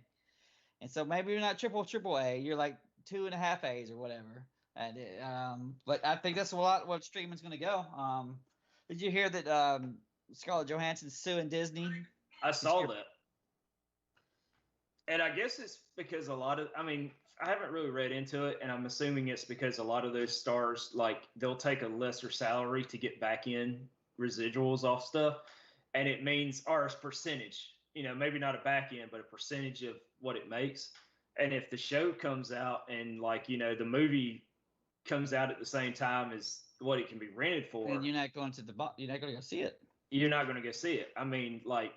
And so maybe you're not triple A. You're like 2.5 A's or whatever. And but I think that's a lot what streaming's going to go. Did you hear that Scarlett Johansson's suing Disney? I saw that. And I guess it's because I haven't really read into it, and I'm assuming it's because a lot of those stars, like, they'll take a lesser salary to get back in residuals off stuff, and it means, or a percentage, maybe not a back end, but a percentage of what it makes. And if the show comes out and, like, the movie comes out at the same time as what it can be rented for, and you're not going to go see it. You're not going to go see it. I mean, like,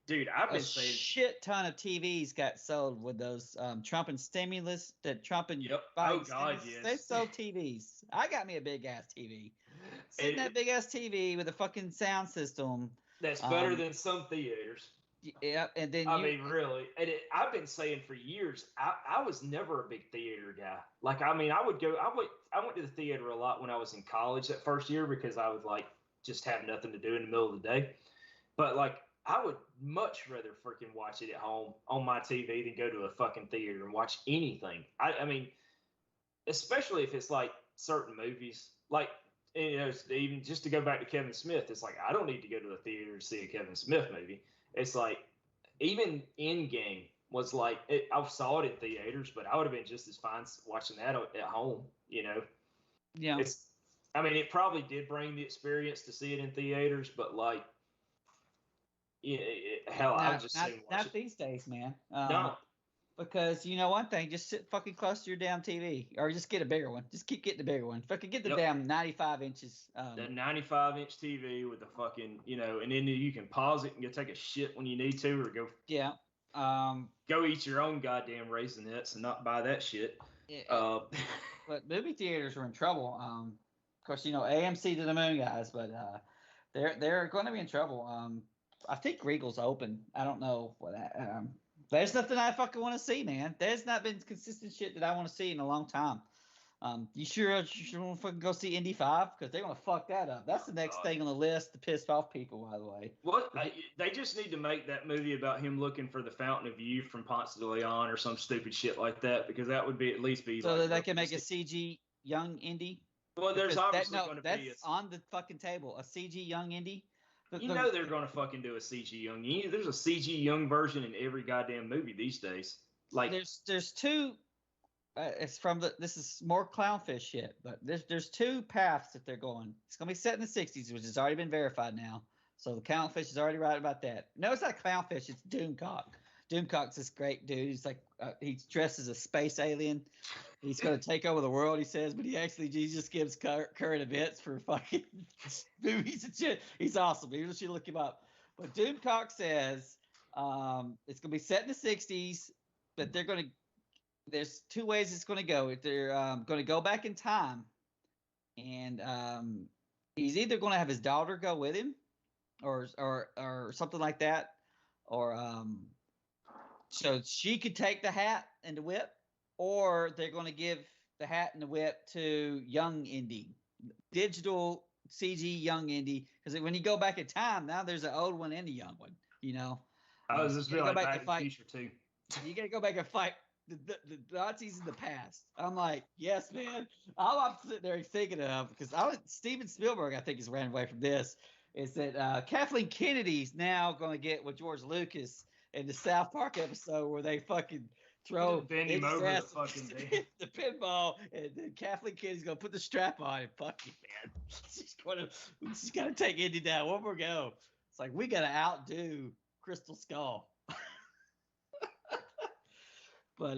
dude, I've been saying, shit ton of TVs got sold with those Trump and stimulus. That Trump and yep. Oh God, yes. They sold TVs. I got me a big ass TV. Sitting that big ass TV with a fucking sound system. That's better than some theaters. Yeah, and then really, and I've been saying for years, I was never a big theater guy. Like, I mean, I went to the theater a lot when I was in college that first year because I would like just have nothing to do in the middle of the day. But like, I would much rather freaking watch it at home on my TV than go to a fucking theater and watch anything. I mean, especially if it's like certain movies, like, even just to go back to Kevin Smith, it's like, I don't need to go to the theater to see a Kevin Smith movie. It's like, even Endgame was like, I saw it in theaters, but I would have been just as fine watching that at home, Yeah. I mean, it probably did bring the experience to see it in theaters, but like, hell, I would just say not these days, man. No. Because one thing, just sit fucking close to your damn TV, or just get a bigger one. Just keep getting the bigger one. Fucking get the damn 95 inches. The 95-inch TV with the fucking, and then you can pause it and go take a shit when you need to, or go. Yeah. Go eat your own goddamn Raisinets and not buy that shit. But movie theaters are in trouble. Of course, AMC to the moon, guys, but they're going to be in trouble. I think Regal's open. I don't know what that. There's nothing I fucking want to see, man. There's not been consistent shit that I want to see in a long time. You sure want to fucking go see Indy 5? Because they're going to fuck that up. That's the next thing on the list to piss off people, by the way. What? They just need to make that movie about him looking for the Fountain of Youth from Ponce de Leon or some stupid shit like that, because that would be at least be so that they can make a CG young Indy. Well, there's obviously going to be on the fucking table, a CG young Indy. They're going to fucking do a CG young Indy. There's a CG young version in every goddamn movie these days. Like there's two. This is more clownfish shit, but there's two paths that they're going. It's gonna be set in the 60s, which has already been verified now. So the clownfish is already right about that. No, it's not clownfish. It's Doomcock. Doomcock's this great dude. He's like he's dressed as a space alien. He's gonna take over the world, he says, but he just gives current events for fucking movies and shit. He's awesome. You should look him up. But Doomcock says it's gonna be set in the 60s, but there's two ways it's going to go. If they're going to go back in time, and he's either going to have his daughter go with him, or something like that, or so she could take the hat and the whip, or they're going to give the hat and the whip to young Indy, digital CG young Indy, because when you go back in time, now there's an old one and a young one. I was just like Back to the Future too. You got to go back and fight the Nazis in the past. I'm like, yes, man. All I'm sitting there thinking of, because Steven Spielberg, I think, has ran away from this, is that Kathleen Kennedy's now going to get with George Lucas in the South Park episode where they fucking throw bend him over the fucking the pinball, and then Kathleen Kennedy's going to put the strap on and fuck you, man. She's going to take Indy down. One more go. It's like, we got to outdo Crystal Skull. But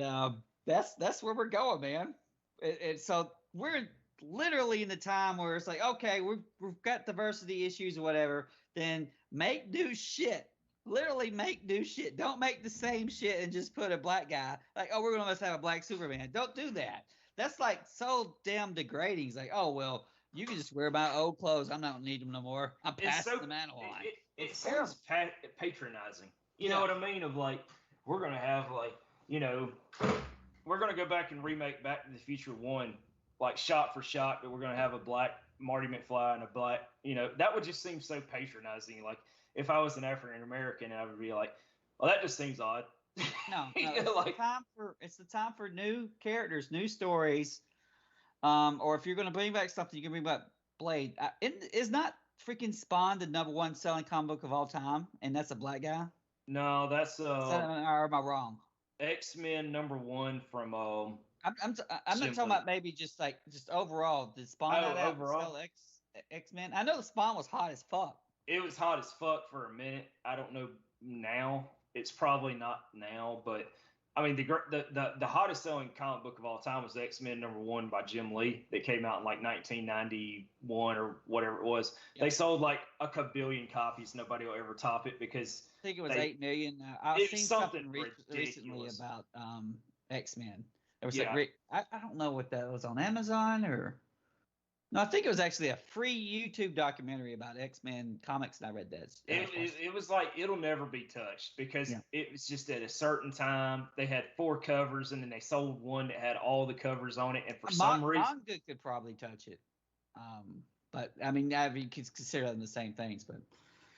that's where we're going, man. And so we're literally in the time where it's like, okay, we've got diversity issues or whatever. Then make new shit. Literally make new shit. Don't make the same shit and just put a black guy. Like, oh, we're gonna have a black Superman. Don't do that. That's like so damn degrading. It's like, oh well, you can just wear my old clothes. I don't need them no more. I'm past the mantle line. It sounds patronizing. You know what I mean? Of like, we're gonna have like. We're going to go back and remake Back to the Future 1, like shot for shot, but we're going to have a black Marty McFly and a black, that would just seem so patronizing. Like, if I was an African American, I would be like, well, that just seems odd. No, it's the time for new characters, new stories. Or if you're going to bring back something, you can bring back Blade. Is not freaking Spawn the #1 selling comic book of all time, and that's a black guy? No, that's or am I wrong? X-Men #1 from I'm not talking about maybe just overall. Did Spawn overall sell X-Men? I know the Spawn was hot as fuck. It was hot as fuck for a minute. I don't know now. It's probably not now, but I mean the hottest selling comic book of all time was X-Men #1 by Jim Lee that came out in like 1991 or whatever it was. Yep. They sold like a kabillion copies. Nobody will ever top it because I think it was 8 million. I've seen something recently about X-Men. It was like I don't know what that was on Amazon or no. I think it was actually a free YouTube documentary about X-Men comics, and I read that. It was like it'll never be touched because it was just at a certain time. They had 4 covers, and then they sold one that had all the covers on it, and for some reason, manga could probably touch it. But I mean, you could consider them the same things, but.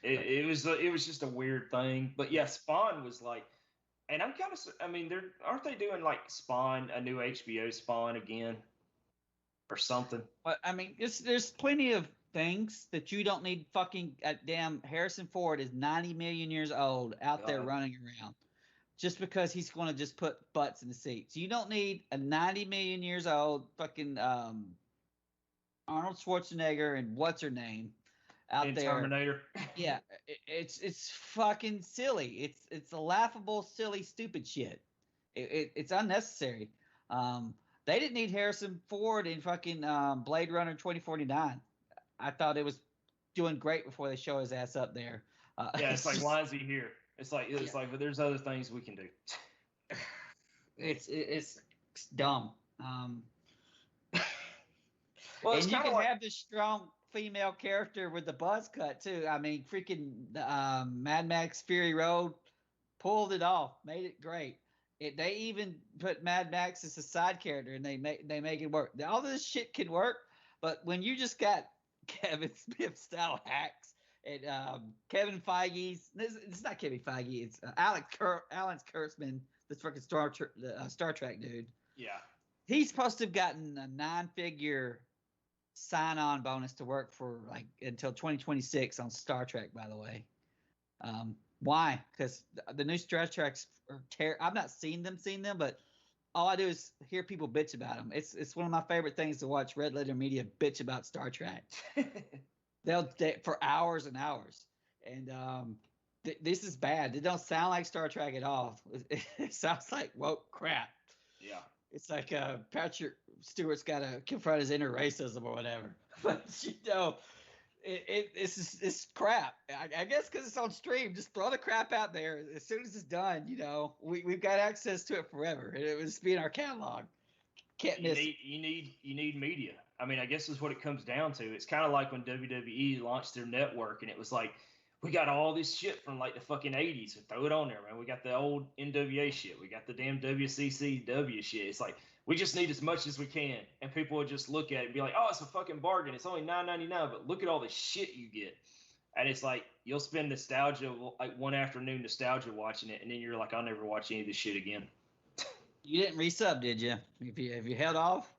It was just a weird thing, but yeah, Spawn was like, and I'm kind of, I mean, aren't they doing like Spawn, a new HBO Spawn again, or something? But I mean, there's plenty of things that you don't need. Fucking damn Harrison Ford is 90 million years old out there running around, just because he's going to just put butts in the seats. You don't need a 90 million years old fucking Arnold Schwarzenegger and what's her name. Out there, Terminator. Yeah, it's fucking silly. It's a laughable, silly, stupid shit. It's unnecessary. They didn't need Harrison Ford in fucking Blade Runner 2049. I thought it was doing great before they show his ass up there. Yeah, it's like, why is he here? It's like, but there's other things we can do. It's dumb. Well, it's And you kind can of like, have this strong female character with the buzz cut too. I mean, freaking Mad Max Fury Road pulled it off, made it great. They even put Mad Max as a side character, and they make it work. All this shit can work, but when you just got Kevin Smith style hacks and Kevin Feige's, it's not Kevin Feige, it's Alex Kurtzman, this fucking Star Trek dude. yeah. He's supposed to have gotten a 9-figure sign-on bonus to work for like until 2026 on Star Trek. By the way, why? Because the new Star Treks are I've not seen them, but all I do is hear people bitch about them. It's one of my favorite things to watch. Red Letter Media bitch about Star Trek. They'll for hours and hours, and this is bad. It don't sound like Star Trek at all. It sounds like crap. Yeah. It's like Patrick Stewart's got to confront his inner racism or whatever. But it's crap. I guess because it's on stream, just throw the crap out there as soon as it's done. We've got access to it forever. It would just be in our catalog. Can't miss. You need media. I mean, I guess is what it comes down to. It's kind of like when WWE launched their network, and it was like, we got all this shit from like the fucking 80s. So throw it on there, man. We got the old NWA shit. We got the damn WCCW shit. It's like, we just need as much as we can. And people would just look at it and be like, oh, it's a fucking bargain. It's only $9.99, but look at all the shit you get. And it's like, you'll spend nostalgia, like one afternoon nostalgia watching it. And then you're like, I'll never watch any of this shit again. You didn't resub, did you? Have you held off?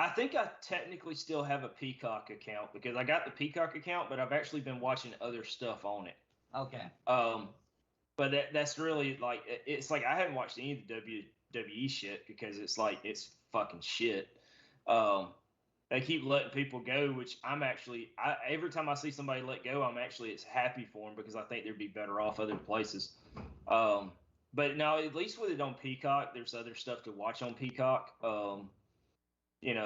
I think I technically still have a Peacock account because I got the Peacock account, but I've actually been watching other stuff on it. Okay. But that's really like, it's like I haven't watched any of the WWE shit because it's like, it's fucking shit. They keep letting people go, which every time I see somebody let go, it's happy for them because I think they'd be better off other places. But no, at least with it on Peacock, there's other stuff to watch on Peacock.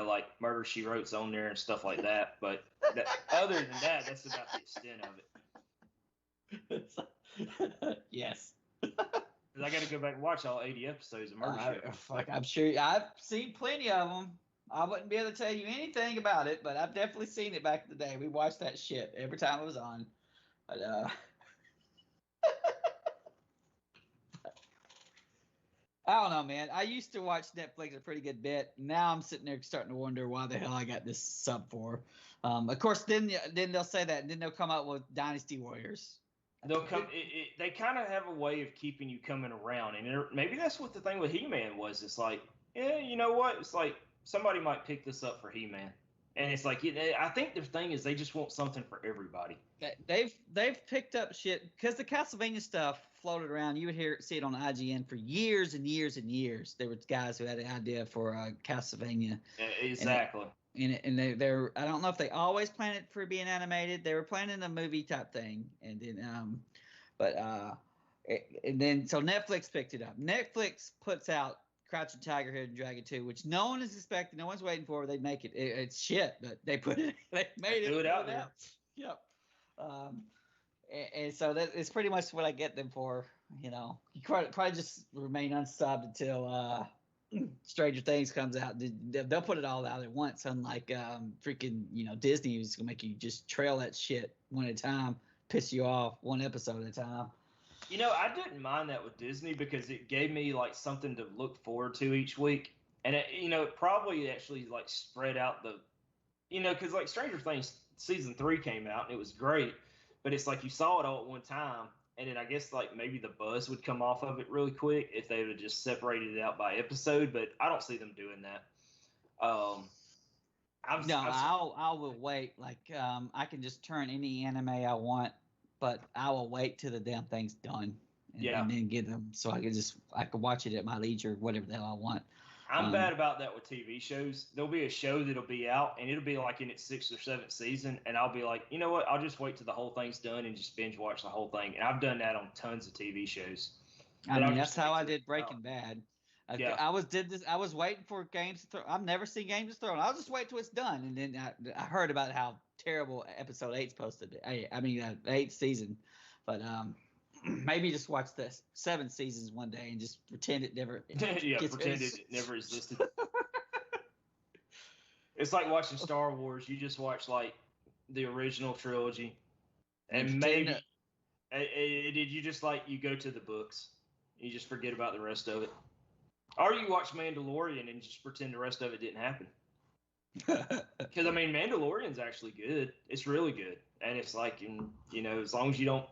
Like Murder, She Wrote's on there and stuff like that. But other than that, that's about the extent of it. Yes. I got to go back and watch all 80 episodes of Murder, She Wrote. I'm sure I've seen plenty of them. I wouldn't be able to tell you anything about it, but I've definitely seen it back in the day. We watched that shit every time it was on. But I don't know, man. I used to watch Netflix a pretty good bit. Now I'm sitting there starting to wonder why the hell I got this sub for. Of course, then they'll say that, and then they'll come up with Dynasty Warriors. They'll come. They kind of have a way of keeping you coming around, and maybe that's what the thing with He-Man was. It's like, yeah, you know what? It's like somebody might pick this up for He-Man, and it's like I think their thing is they just want something for everybody. They've picked up shit because the Castlevania stuff floated around. You would see it on IGN for years and years and years. There were guys who had an idea for Castlevania. Exactly. And they're I don't know if they always planned it for being animated. They were planning a movie type thing, and then so Netflix picked it up. Netflix puts out Crouching Tiger, Hidden Dragon 2, which no one is expecting, no one's waiting for. They make it. It's shit, but they made it. Do it out there. Yep. And so that is pretty much what I get them for. You probably just remain unsubbed until Stranger Things comes out. They'll put it all out at once, unlike freaking Disney, who's gonna make you just trail that shit one at a time, piss you off one episode at a time. I didn't mind that with Disney because it gave me like something to look forward to each week, and it probably actually like spread out the, because like Stranger Things season 3 came out and it was great, but it's like you saw it all at one time. And then I guess like maybe the buzz would come off of it really quick if they would have just separated it out by episode, but I don't see them doing that. I will wait. Like I can just turn any anime I want, but I will wait till the damn thing's done and then get them so I can watch it at my leisure, whatever the hell I want. I'm bad about that with TV shows. There'll be a show that'll be out, and it'll be like in its 6th or 7th season, and I'll be like, you know what? I'll just wait till the whole thing's done and just binge watch the whole thing. And I've done that on tons of TV shows. That's how I did Breaking Bad. I was waiting for Games of Thrones. I've never seen Games of Thrones. I'll just wait till it's done, and then I heard about how terrible episode 8's supposed to be. I mean, 8th season, but maybe just watch the 7 seasons one day and just pretend it never. Yeah, pretend it never existed. It's like watching Star Wars. You just watch like the original trilogy, and maybe did you just like you go to the books, you just forget about the rest of it, or you watch Mandalorian and just pretend the rest of it didn't happen. Because I mean, Mandalorian's actually good. It's really good, and it's like, as long as you don't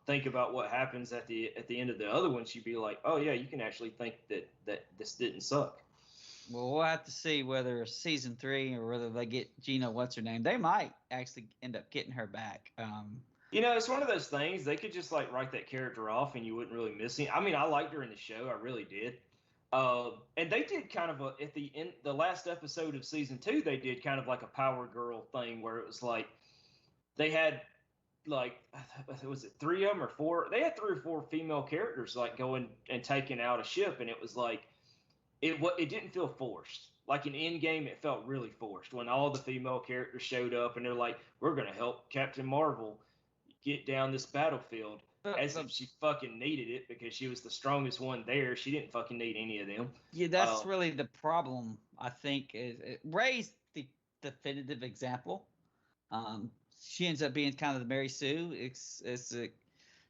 think about what happens at the end of the other ones, you'd be like, oh yeah, you can actually think that this didn't suck. Well, we'll have to see whether season 3 or whether they get Gina, what's her name. They might actually end up getting her back. It's one of those things. They could just like write that character off, and you wouldn't really miss it. I mean, I liked her in the show. I really did. And they did kind of at the end, the last episode of season 2, they did kind of like a Power Girl thing where it was like they had like, was it 3 of them or 4? They had 3 or 4 female characters like going and taking out a ship, and it was like it didn't feel forced. Like in Endgame, it felt really forced when all the female characters showed up and they're like, we're gonna help Captain Marvel get down this battlefield. As if she fucking needed it because she was the strongest one there. She didn't fucking need any of them. Yeah, that's really the problem, I think. Rey's the definitive example. She ends up being kind of the Mary Sue.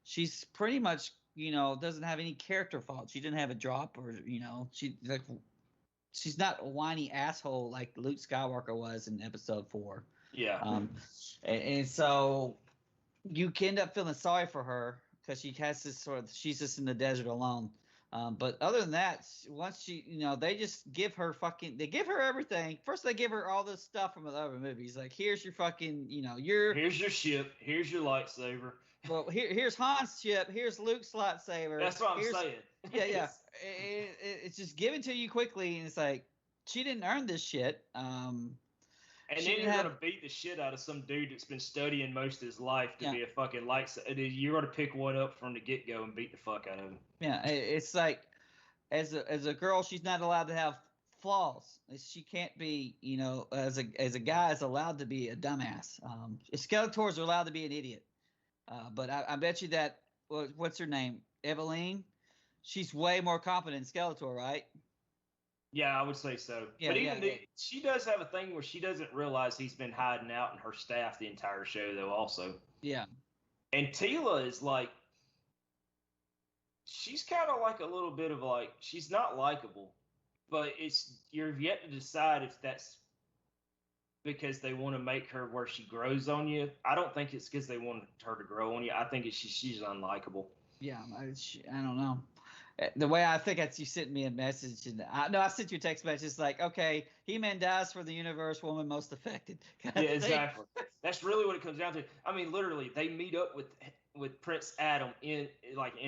She's pretty much, doesn't have any character fault. She didn't have a drop, or she's not a whiny asshole like Luke Skywalker was in Episode 4. Yeah. And so you can end up feeling sorry for her because she has this she's just in the desert alone. But other than that, once she, they just give her they give her everything. First, they give her all this stuff from the other movies. Like, here's your fucking, here's your ship. Here's your lightsaber. Well, here's Han's ship. Here's Luke's lightsaber. That's what I'm saying. Yeah. It's just given to you quickly. And it's like, she didn't earn this shit. And then you're going to beat the shit out of some dude that's been studying most of his life to be a fucking lightsaber. You're going to pick one up from the get-go and beat the fuck out of him. Yeah, it's like, as a girl, she's not allowed to have flaws. She can't be, as a guy, is allowed to be a dumbass. Skeletors are allowed to be an idiot. But I bet you that, what's her name? Eveline? She's way more competent than Skeletor, right? Yeah, I would say so. Yeah, but she does have a thing where she doesn't realize he's been hiding out in her staff the entire show, though, also. Yeah. And Teela is like, she's kind of like a little bit of like, she's not likable, but you're yet to decide if that's because they want to make her where she grows on you. I don't think it's because they want her to grow on you. I think it's she's unlikable. Yeah, I don't know. The way I think you sent me a message, and I sent you a text message. It's like, okay, He-Man dies for the universe, woman most affected. Yeah, exactly. That's really what it comes down to. I mean, literally, they meet up with Prince Adam in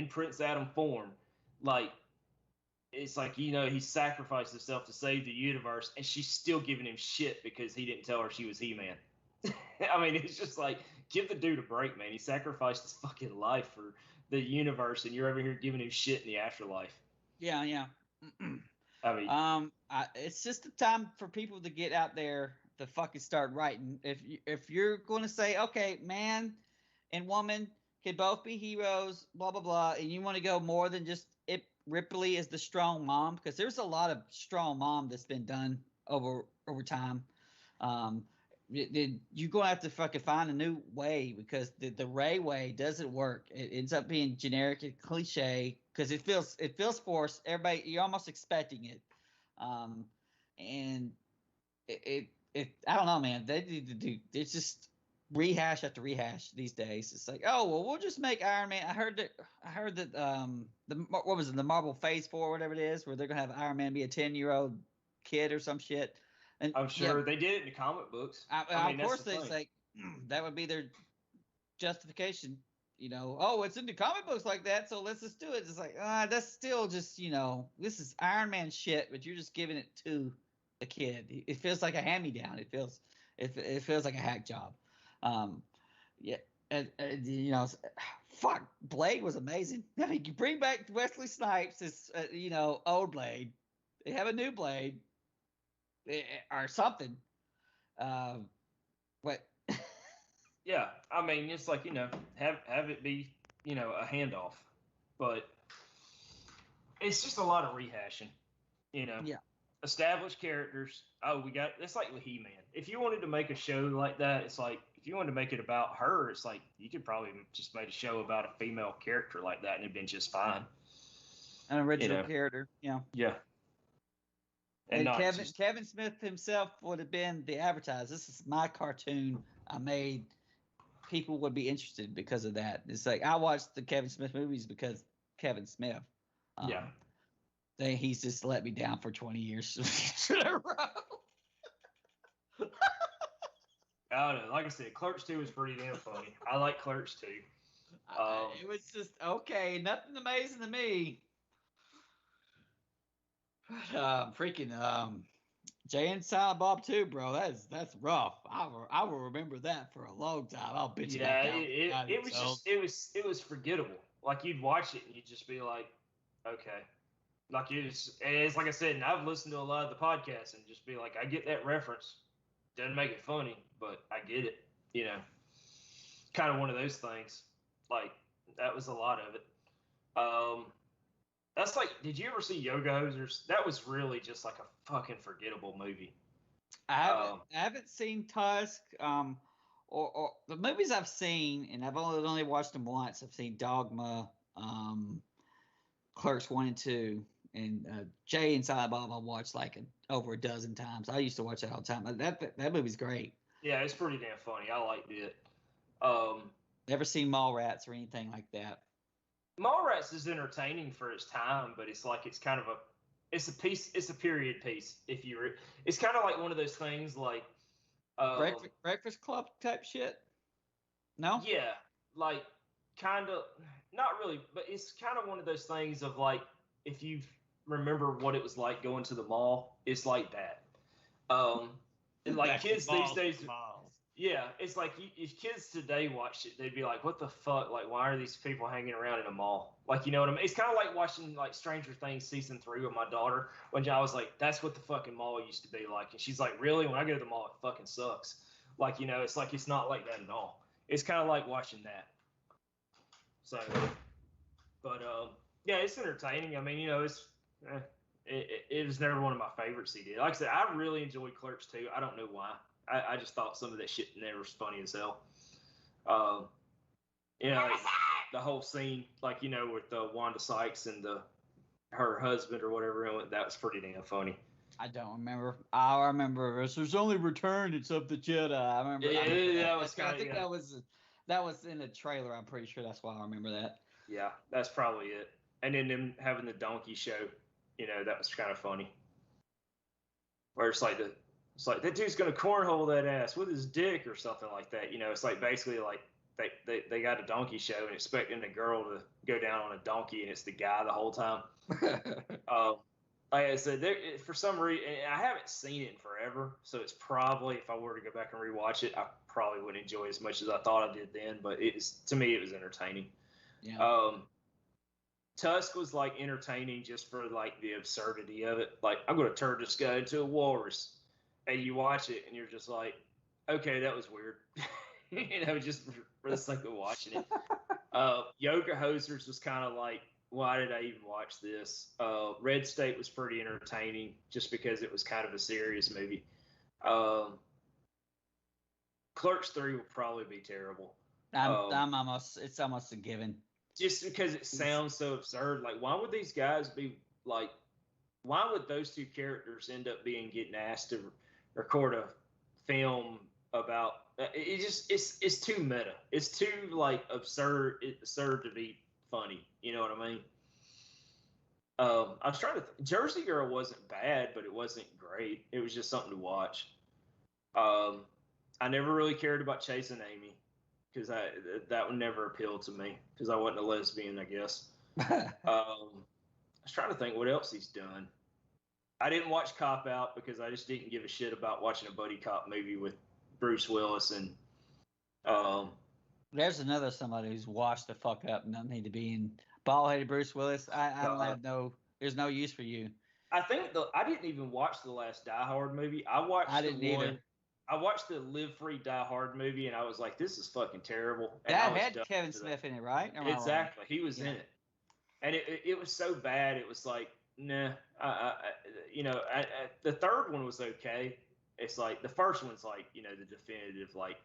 Prince Adam form. Like, it's like, he sacrificed himself to save the universe, and she's still giving him shit because he didn't tell her she was He-Man. I mean, it's just like, give the dude a break, man. He sacrificed his fucking life for the universe, and you're over here giving him shit in the afterlife. Yeah. I mean, it's just a time for people to get out there to fucking start writing. If you're going to say, okay, man and woman can both be heroes, blah blah blah, and you want to go more than just Ripley is the strong mom, because there's a lot of strong mom that's been done over time. You're going to have to fucking find a new way, because the Rey way doesn't work. It ends up being generic and cliche because it feels forced. Everybody, you're almost expecting it. And it I don't know, man. They need to do, it's just rehash after rehash these days. It's like, oh, well, we'll just make Iron Man. I heard that what was it, the Marvel Phase 4, whatever it is, where they're going to have Iron Man be a 10-year-old kid or some shit. And I'm sure they did it in the comic books. I mean, of course, they like that would be their justification. Oh, it's in the comic books like that, so let's just do it. It's like, that's still just, this is Iron Man shit, but you're just giving it to the kid. It feels like a hand-me-down. It feels like a hack job. Fuck, Blade was amazing. I mean, you bring back Wesley Snipes as old Blade. They have a new Blade. Or something. What? Yeah, I mean, it's like, have it be a handoff, but it's just a lot of rehashing. Yeah. Established characters. Oh, it's like with He-Man. If you wanted to make a show like that, it's like if you wanted to make it about her, it's like you could probably just make a show about a female character like that, and it'd been just fine. An original character. Yeah. Yeah. And Kevin Smith himself would have been the advertiser. This is my cartoon I made. People would be interested because of that. It's like I watched the Kevin Smith movies because Kevin Smith. Yeah. He's just let me down for 20 years in a row. I don't know. Like I said, Clerks 2 was pretty damn funny. I like Clerks 2. It was just okay. Nothing amazing to me. Jay and Silent Bob 2, bro. That's rough. I will remember that for a long time. I'll bitch about that. It was forgettable. Like you'd watch it and you'd just be like, okay. Like it's like I said, and I've listened to a lot of the podcasts and just be like, I get that reference. Doesn't make it funny, but I get it. Kind of one of those things. Like that was a lot of it. That's like, did you ever see Yoga Hosers? That was really just like a fucking forgettable movie. I haven't seen Tusk. Or the movies I've seen, and I've only watched them once. I've seen Dogma, Clerks 1 and 2, and Jay and Silent Bob I've watched like over a dozen times. I used to watch that all the time. That movie's great. Yeah, it's pretty damn funny. I liked it. Never seen Mallrats or anything like that. Mallrats is entertaining for its time, but it's like it's a period piece. It's kind of like one of those things like Breakfast Club type shit. No. Yeah, like kind of not really, but it's kind of one of those things of like if you remember what it was like going to the mall, it's like that. And like kids these days. Yeah, it's like if kids today watched it, they'd be like, "What the fuck? Like, why are these people hanging around in a mall?" Like, you know what I mean? It's kind of like watching like Stranger Things season 3 with my daughter. When I was like, "That's what the fucking mall used to be like," and she's like, "Really? When I go to the mall, it fucking sucks." Like, it's like it's not like that at all. It's kind of like watching that. So, but yeah, it's entertaining. I mean, it was never one of my favorites he did. Like I said, I really enjoyed Clerks 2. I don't know why. I just thought some of that shit never was funny as hell. The whole scene, like, with Wanda Sykes and her husband or whatever, that was pretty damn funny. I don't remember. I remember there's only return. It's of the Jedi. I remember. That was in a trailer. I'm pretty sure that's why I remember that. Yeah, that's probably it. And then them having the donkey show, that was kind of funny. Where it's like that dude's gonna cornhole that ass with his dick or something like that. It's like basically like they got a donkey show and expecting the girl to go down on a donkey and it's the guy the whole time. Like I said, for some reason, I haven't seen it in forever, so it's probably, if I were to go back and rewatch it, I probably wouldn't enjoy it as much as I thought I did then. But to me, it was entertaining. Yeah. Tusk was like entertaining just for like the absurdity of it. Like, I'm gonna turn this guy into a walrus. And you watch it, and you're just like, okay, that was weird. Just for the sake of watching it. Yoga Hosers was kind of like, why did I even watch this? Red State was pretty entertaining, just because it was kind of a serious movie. Clerks 3 will probably be terrible. It's almost a given. Just because it sounds so absurd. Like, why would these guys be like? Why would those two characters end up getting asked to record a film about it's too meta. It's too like absurd to be funny. You know what I mean? I was trying to Jersey Girl wasn't bad, but it wasn't great. It was just something to watch. I never really cared about Chasing Amy because that one never appealed to me because I wasn't a lesbian, I guess. I was trying to think what else he's done. I didn't watch Cop Out because I just didn't give a shit about watching a buddy cop movie with Bruce Willis and. There's another somebody who's washed the fuck up and doesn't need to be in. Bald-headed Bruce Willis. I don't have There's no use for you. I think I didn't even watch the last Die Hard movie. I didn't either. I watched the Live Free Die Hard movie, and I was like, this is fucking terrible. And I That was had done Kevin after that. Smith in it, right? Or am I wrong? Exactly, he was Yeah. in it, and it was so bad. It was like, nah. The third one was okay. It's like the first one's like, the definitive like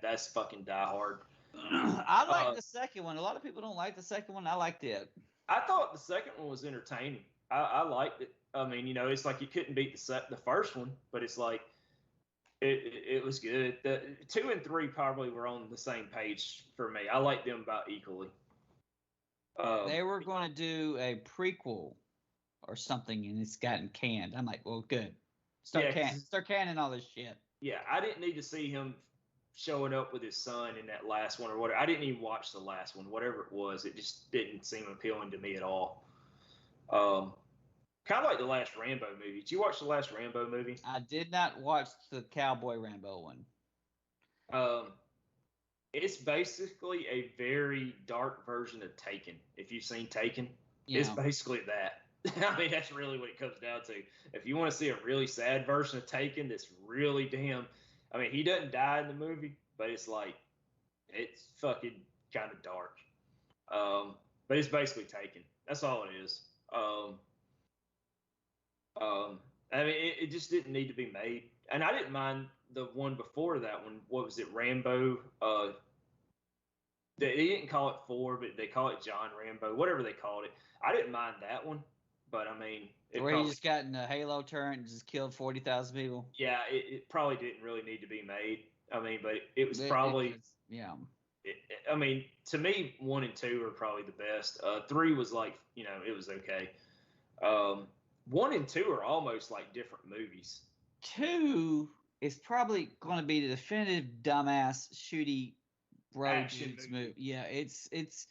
that's fucking Die Hard. I like the second one. A lot of people don't like the second one. I liked it. I thought the second one was entertaining. I liked it. I mean, it's like you couldn't beat the first one, but it's like it was good. The 2 and 3 probably were on the same page for me. I like them about equally. They were going to do a prequel or something, and it's gotten canned. I'm like, well, good. Start canning all this shit. Yeah, I didn't need to see him showing up with his son in that last one or whatever. I didn't even watch the last one, whatever it was. It just didn't seem appealing to me at all. Kind of like the last Rambo movie. Did you watch the last Rambo movie? I did not watch the Cowboy Rambo one. It's basically a very dark version of Taken. If you've seen Taken, it's basically that. I mean, that's really what it comes down to. If you want to see a really sad version of Taken, that's really damn. I mean, he doesn't die in the movie, but it's like it's fucking kind of dark. But it's basically Taken. That's all it is. I mean, it just didn't need to be made, and I didn't mind the one before that one. What was it, Rambo? They didn't call it 4, but they call it John Rambo, whatever they called it. I didn't mind that one, but I mean, where he just got in a Halo turret and just killed 40,000 people. Yeah, it probably didn't really need to be made. I mean, but it was probably I mean, to me, 1 and 2 are probably the best. 3 was like, it was okay. 1 and 2 are almost like different movies. 2 is probably going to be the definitive dumbass shooty bro dudes movie. Yeah, it's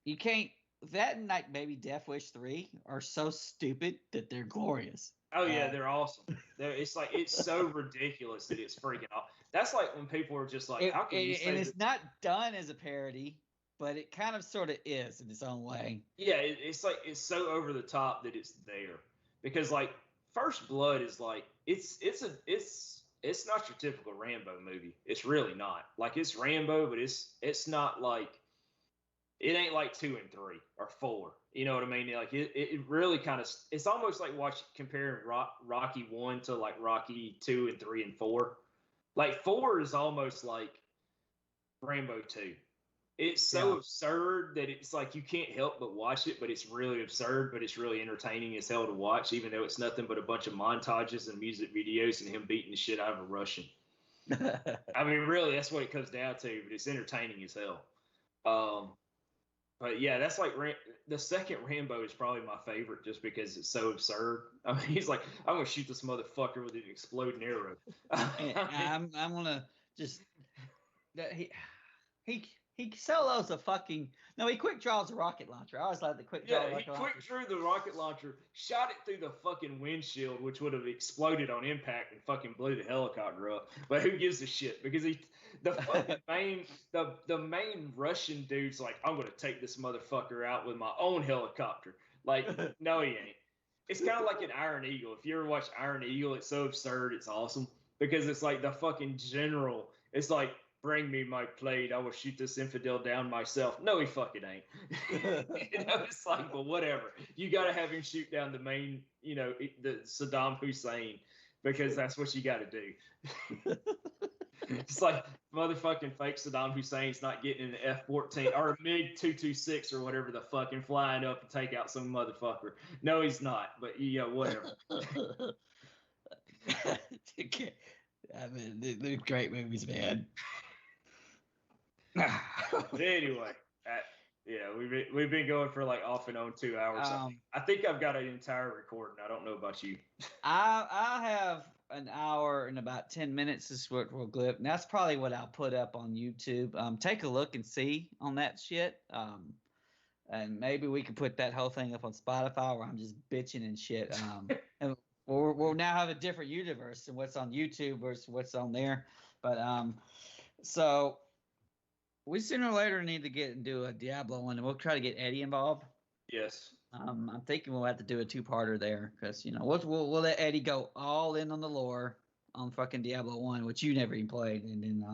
you can't. That and like maybe Death Wish 3 are so stupid that they're glorious. Oh yeah, they're awesome. It's like it's so ridiculous that it's freaking off. That's like when people are just like, how can you say? And it's not done as a parody, but it kind of sort of is in its own way. Yeah, it's like it's so over the top that it's there because like First Blood is like it's not your typical Rambo movie. It's really not. Like it's Rambo, but it's not like it ain't like 2 and 3 or 4. You know what I mean? Like it really kind of it's almost like comparing Rocky 1 to like Rocky 2 and 3 and 4. Like 4 is almost like Rambo 2. It's so absurd that it's like you can't help but watch it, but it's really absurd, but it's really entertaining as hell to watch, even though it's nothing but a bunch of montages and music videos and him beating the shit out of a Russian. I mean, really, that's what it comes down to, but it's entertaining as hell. But yeah, that's like the second Rambo is probably my favorite just because it's so absurd. I mean, he's like, I'm gonna shoot this motherfucker with an exploding arrow. I'm gonna just he solos a fucking he quick draws a rocket launcher. I always like the quick draw. Yeah, he quick drew the rocket launcher, shot it through the fucking windshield, which would have exploded on impact and fucking blew the helicopter up. But who gives a shit? Because the main Russian dude's like, I'm gonna take this motherfucker out with my own helicopter. Like, no, he ain't. It's kind of like an Iron Eagle. If you ever watch Iron Eagle, it's so absurd, it's awesome because it's like the fucking general. It's like, bring me my plate. I will shoot this infidel down myself. No, he fucking ain't. It's like, well, whatever. You got to have him shoot down the main, the Saddam Hussein because that's what you got to do. It's like motherfucking fake Saddam Hussein's not getting an F-14 or a MiG-226 or whatever the fucking flying up to take out some motherfucker. No, he's not. But whatever. I mean, they're great movies, man. Anyway, we've been going for like off and on 2 hours. I think I've got an entire recording. I don't know about you. I have an hour and about 10 minutes is what we'll clip, and that's probably what I'll put up on YouTube. Take a look and see on that shit. And maybe we can put that whole thing up on Spotify where I'm just bitching and shit. And we'll now have a different universe than what's on YouTube versus what's on there. But so we sooner or later need to get and do a Diablo one, and we'll try to get Eddie involved. Yes. I'm thinking we'll have to do a 2-parter there because we'll let Eddie go all in on the lore, on fucking Diablo 1, which you never even played, and then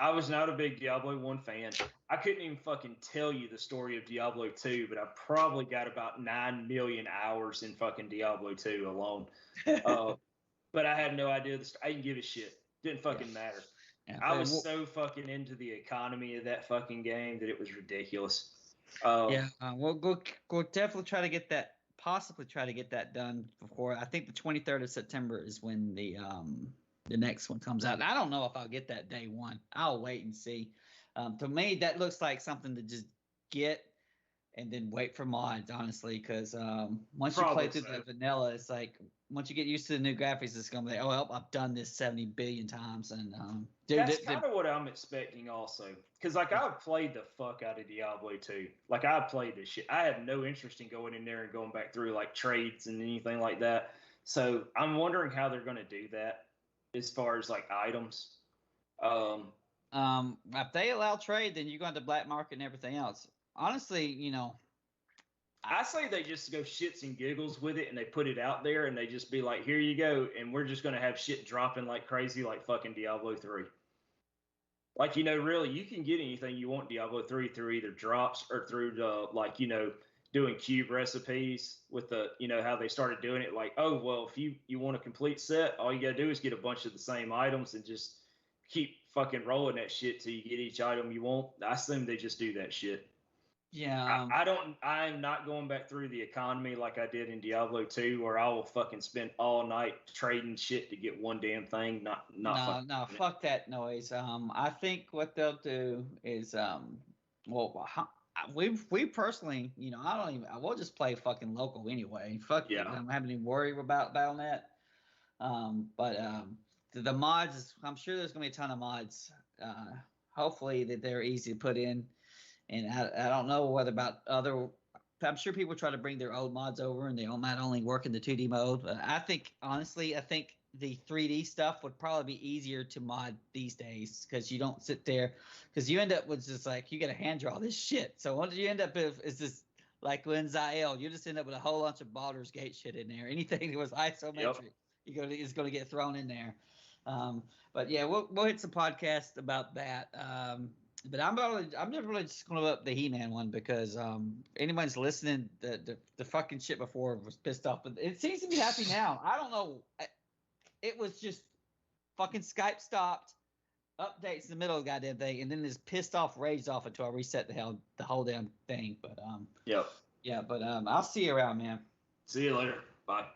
I was not a big Diablo 1 fan. I couldn't even fucking tell you the story of Diablo 2, but I probably got about 9 million hours in fucking Diablo 2 alone. But I had no idea. I didn't give a shit. Didn't fucking matter. Yeah, I was so fucking into the economy of that fucking game that it was ridiculous. We'll definitely try to get that, possibly try to get that done before. I think the 23rd of September is when the next one comes out. And I don't know if I'll get that day one. I'll wait and see. To me, that looks like something to just get and then wait for mods, honestly, because once you play through the vanilla, it's like once you get used to the new graphics, it's gonna be like, oh, well, I've done this 70 billion times, and dude, that's kind of what I'm expecting also, because like I've played the fuck out of Diablo 2. Like I played this shit. I have no interest in going in there and going back through like trades and anything like that. So I'm wondering how they're gonna do that as far as like items. If they allow trade, then you're going to black market and everything else. Honestly, you know, I say they just go shits and giggles with it and they put it out there and they just be like, here you go. And we're just going to have shit dropping like crazy, like fucking Diablo 3. Like, you know, really, you can get anything you want Diablo 3 through either drops or through the, like, you know, doing cube recipes with the, you know, how they started doing it. Like, oh, well, if you want a complete set, all you got to do is get a bunch of the same items and just keep fucking rolling that shit till you get each item you want. I assume they just do that shit. Yeah. I'm not going back through the economy like I did in Diablo 2, where I will fucking spend all night trading shit to get one damn thing. No, fuck that noise. I think what they'll do is, we personally, you know, I will just play fucking local anyway. Fuck it. I don't have any worry about Battle.net. The mods, I'm sure there's gonna be a ton of mods. Hopefully that they're easy to put in. And I don't know whether about other. I'm sure people try to bring their old mods over, and they might only work in the 2D mode. But I think the 3D stuff would probably be easier to mod these days because you don't sit there, because you end up with just like you got to hand draw this shit. So what you end up with is this like when Zael, you just end up with a whole bunch of Baldur's Gate shit in there. Anything that was isometric, is going to get thrown in there. But yeah, we'll hit some podcast about that. But I'm never really just going to up the He-Man one because anyone's listening, the fucking shit before was pissed off, but it seems to be happy now. I don't know. It was just fucking Skype stopped, updates in the middle of the goddamn thing, and then this pissed off, raged off until I reset the whole damn thing. But I'll see you around, man. See you later. Bye.